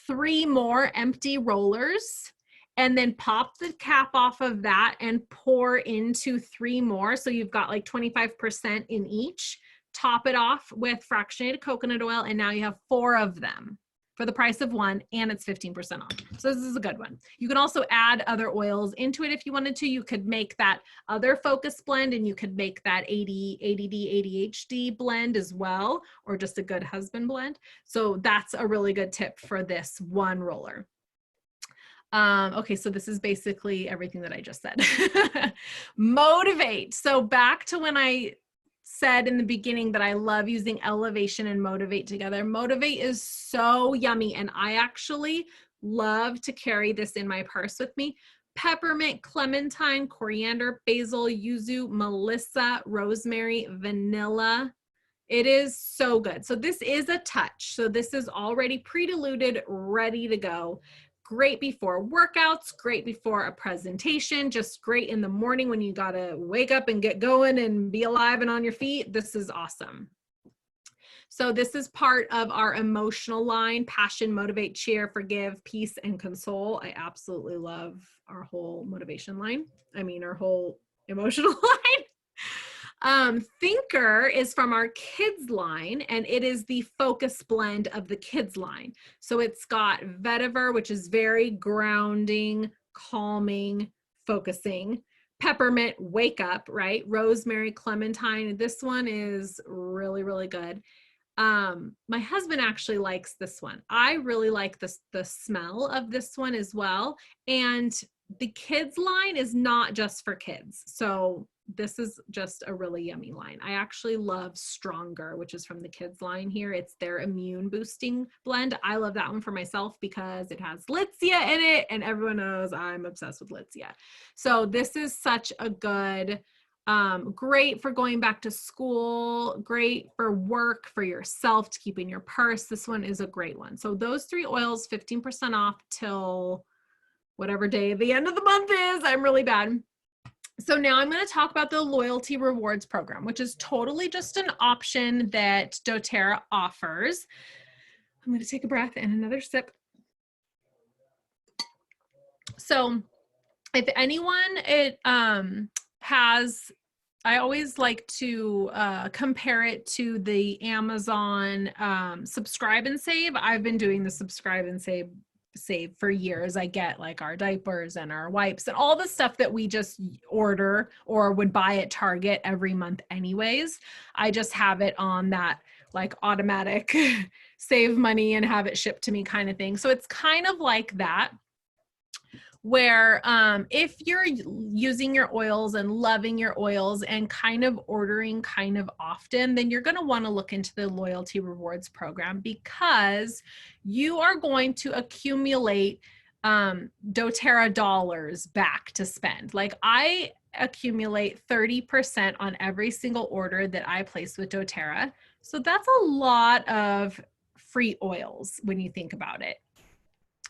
3 more empty rollers and then pop the cap off of that and pour into 3 more. So you've got like 25% in each. Top it off with fractionated coconut oil, and now you have 4 of them for the price of 1, and it's 15% off. So this is a good one. You can also add other oils into it if you wanted to. You could make that other focus blend, and you could make that ADD, ADHD blend as well, or just a good husband blend. So that's a really good tip for this one roller. Okay, so this is basically everything that I just said. Motivate. So back to when I said in the beginning that I love using Elevation and Motivate together. Motivate is so yummy, and I actually love to carry this in my purse with me. Peppermint, clementine, coriander, basil, yuzu, melissa, rosemary, vanilla. It is so good. So this is a touch. So this is already pre-diluted, ready to go. Great before workouts, great before a presentation, just great in the morning when you gotta wake up and get going and be alive and on your feet. This is awesome. So this is part of our emotional line: passion, motivate, cheer, forgive, peace, and console. I absolutely love our whole motivation line. I mean, our whole emotional line. Thinker is from our kids line, and it is the focus blend of the kids line. So it's got vetiver, which is very grounding, calming, focusing. Peppermint, wake up, right? Rosemary, clementine. This one is really, really good. My husband actually likes this one. I really like the smell of this one as well. And the kids line is not just for kids. So this is just a really yummy line. I actually love Stronger, which is from the kids line here. It's their immune boosting blend. I love that one for myself because it has Litsea in it, and everyone knows I'm obsessed with Litsea. So this is such a good, great for going back to school, great for work, for yourself to keep in your purse. This one is a great one. So those 3 oils, 15% off till whatever day the end of the month is. I'm really bad. So now I'm going to talk about the loyalty rewards program, which is totally just an option that doTERRA offers. I'm going to take a breath and another sip. So if anyone has, I always like to compare it to the Amazon subscribe and save. I've been doing the subscribe and save for years. I get like our diapers and our wipes and all the stuff that we just order or would buy at Target every month anyways. I just have it on that like automatic save money and have it shipped to me kind of thing. So it's kind of like that, where if you're using your oils and loving your oils and kind of ordering kind of often, then you're going to want to look into the loyalty rewards program, because you are going to accumulate doTERRA dollars back to spend. Like I accumulate 30% on every single order that I place with doTERRA. So that's a lot of free oils when you think about it.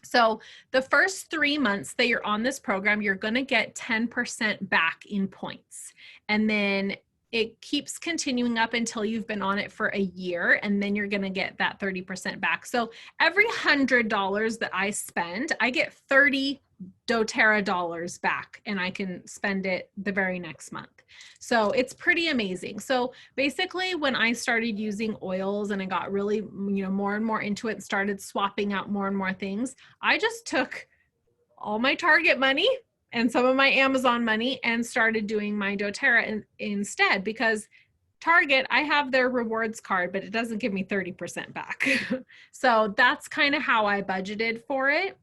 So the first 3 months that you're on this program, you're going to get 10% back in points. And then it keeps continuing up until you've been on it for a year, and then you're going to get that 30% back. So every $100 that I spend, I get 30 doTERRA dollars back, and I can spend it the very next month. So it's pretty amazing. So basically when I started using oils and I got really, more and more into it and started swapping out more and more things, I just took all my Target money and some of my Amazon money and started doing my doTERRA instead, because Target, I have their rewards card, but it doesn't give me 30% back. So that's kind of how I budgeted for it.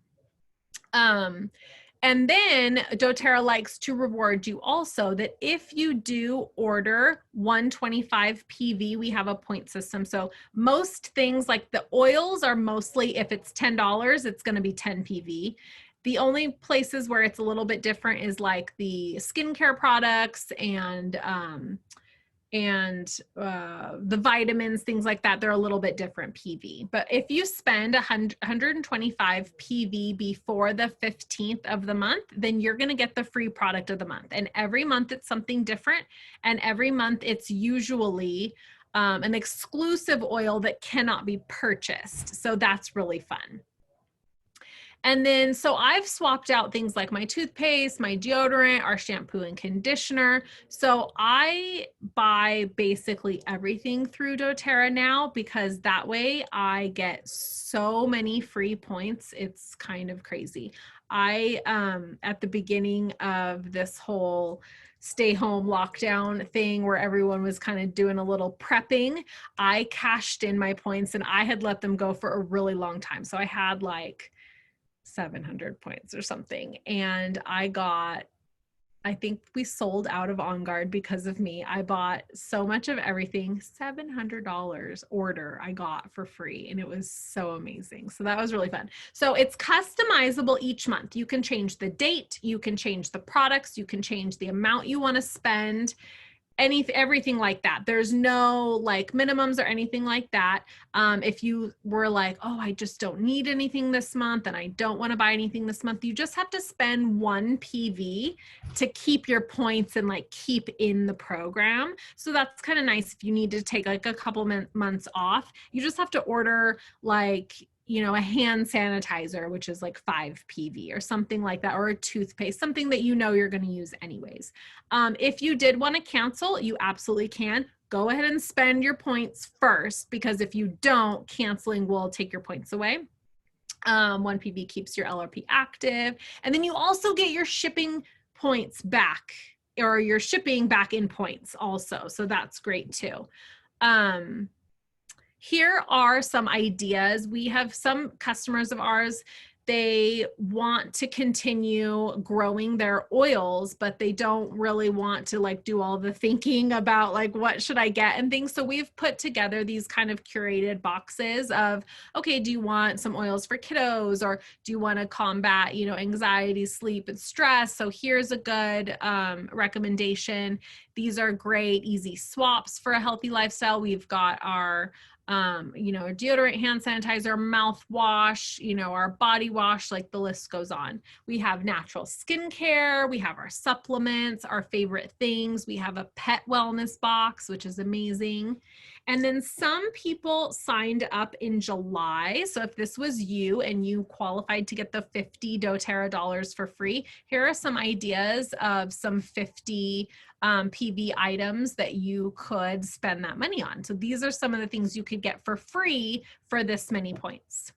And then doTERRA likes to reward you also that if you do order 125 PV, we have a point system. So most things like the oils are mostly, if it's $10, it's going to be 10 PV. The only places where it's a little bit different is like the skincare products and and the vitamins, things like that, they're a little bit different PV. But if you spend 125 PV before the 15th of the month, then you're going to get the free product of the month. And every month it's something different. And every month it's usually an exclusive oil that cannot be purchased. So that's really fun. And then, so I've swapped out things like my toothpaste, my deodorant, our shampoo and conditioner. So I buy basically everything through doTERRA now, because that way I get so many free points. It's kind of crazy. I, at the beginning of this whole stay home lockdown thing where everyone was kind of doing a little prepping, I cashed in my points and I had let them go for a really long time. So I had like 700 points or something. And I think we sold out of On Guard because of me. I bought so much of everything, $700 order I got for free. And it was so amazing. So that was really fun. So it's customizable each month. You can change the date, you can change the products, you can change the amount you want to spend. Everything like that. There's no like minimums or anything like that. If you were like, oh, I just don't need anything this month and I don't want to buy anything this month, you just have to spend 1 PV to keep your points and like keep in the program. So that's kind of nice if you need to take like a couple months off. You just have to order like, you know, a hand sanitizer, which is like 5 PV or something like that, or a toothpaste, something that you know you're going to use anyways. If you did want to cancel, you absolutely can. Go ahead and spend your points first, because if you don't, canceling will take your points away. 1 PV keeps your LRP active. And then you also get your shipping points back, or your shipping back in points also. So that's great too. Here are some ideas. We have some customers of ours, they want to continue growing their oils, but they don't really want to like do all the thinking about like, what should I get and things. So we've put together these kind of curated boxes of, okay, do you want some oils for kiddos, or do you want to combat, you know, anxiety, sleep, and stress? So here's a good recommendation. These are great, easy swaps for a healthy lifestyle. We've got our you know, deodorant, hand sanitizer, mouthwash, you know, our body wash, like the list goes on. We have natural skincare, we have our supplements, our favorite things. We have a pet wellness box, which is amazing. And then some people signed up in July. So if this was you and you qualified to get the 50 doTERRA dollars for free, here are some ideas of some 50 PV items that you could spend that money on. So these are some of the things you could get for free for this many points.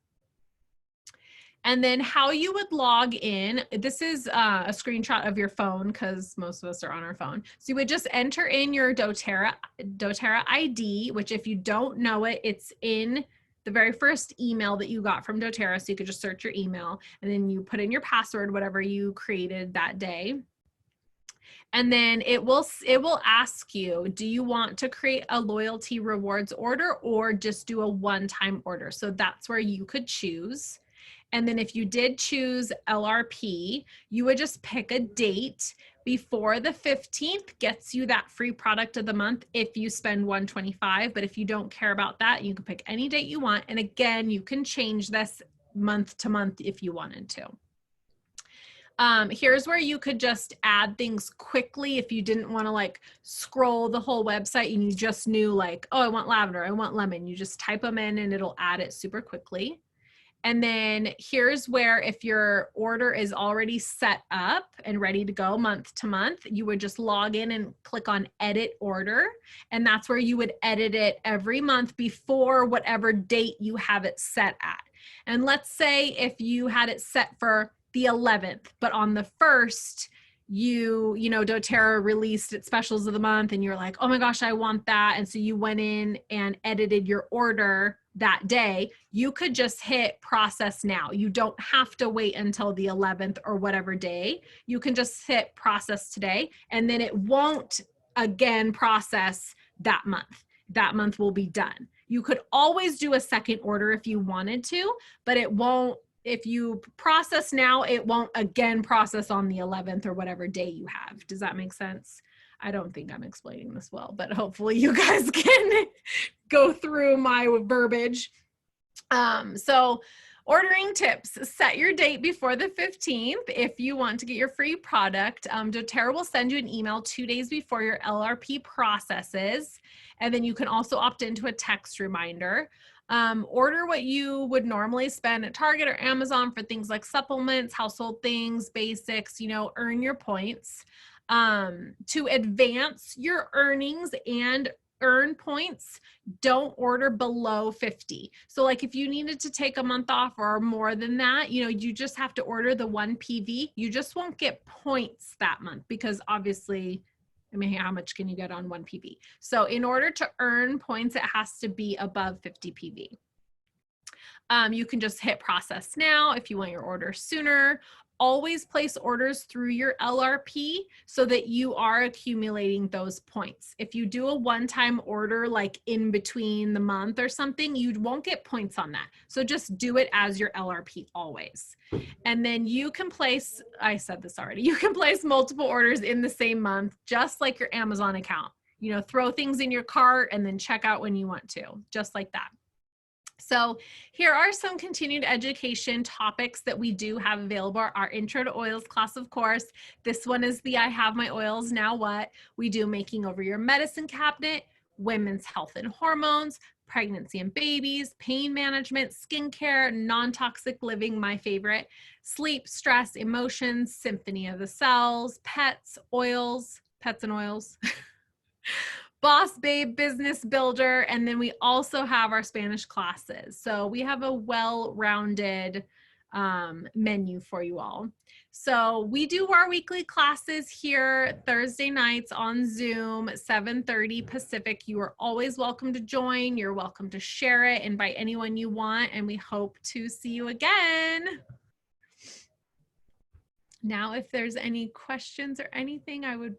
And then how you would log in, this is a screenshot of your phone, because most of us are on our phone. So you would just enter in your doTERRA ID, which if you don't know it, it's in the very first email that you got from doTERRA. So you could just search your email and then you put in your password, whatever you created that day. And then it will ask you, do you want to create a loyalty rewards order or just do a one-time order? So that's where you could choose. And then if you did choose LRP, you would just pick a date before the 15th, gets you that free product of the month if you spend 125. But if you don't care about that, you can pick any date you want. And again, you can change this month to month if you wanted to. Here's where you could just add things quickly if you didn't want to like scroll the whole website and you just knew like, oh, I want lavender, I want lemon. You just type them in and it'll add it super quickly. And then here's where if your order is already set up and ready to go month to month, you would just log in and click on edit order. And that's where you would edit it every month before whatever date you have it set at. And let's say if you had it set for the 11th, but on the 1st, you know, doTERRA released its specials of the month and you're like, oh my gosh, I want that. And so you went in and edited your order that day, you could just hit process now. You don't have to wait until the 11th or whatever day. You can just hit process today, and then it won't again process that month. That month will be done. You could always do a second order if you wanted to, but it won't. If you process now, it won't again process on the 11th or whatever day you have. Does that make sense? I don't think I'm explaining this well, but hopefully you guys can go through my verbiage. So ordering tips, set your date before the 15th if you want to get your free product. doTERRA will send you an email 2 days before your LRP processes. And then you can also opt into a text reminder. Order what you would normally spend at Target or Amazon for things like supplements, household things, basics, you know, earn your points. To advance your earnings and earn points, don't order below 50. So like if you needed to take a month off or more than that, you know, you just have to order the 1 PV. You just won't get points that month because obviously, I mean, how much can you get on 1 PV? So in order to earn points, it has to be above 50 PV. You can just hit process now if you want your order sooner. Always place orders through your LRP so that you are accumulating those points. If you do a one-time order like in between the month or something, you won't get points on that. So just do it as your LRP always. And then you can place, I said this already, you can place multiple orders in the same month, just like your Amazon account. You know, throw things in your cart and then check out when you want to, just like that. So here are some continued education topics that we do have available. Our Intro to Oils class, of course. This one is the I Have My Oils, Now What? We do Making Over Your Medicine Cabinet, Women's Health and Hormones, Pregnancy and Babies, Pain Management, Skincare, Non-Toxic Living, my favorite, Sleep, Stress, Emotions, Symphony of the Cells, Pets, Oils, Pets and Oils, Boss Babe, Business Builder, and then we also have our Spanish classes. So we have a well-rounded menu for you all. So we do our weekly classes here Thursday nights on Zoom, 7:30 Pacific. You are always welcome to join. You're welcome to share it, invite anyone you want, and we hope to see you again. Now, if there's any questions or anything, I would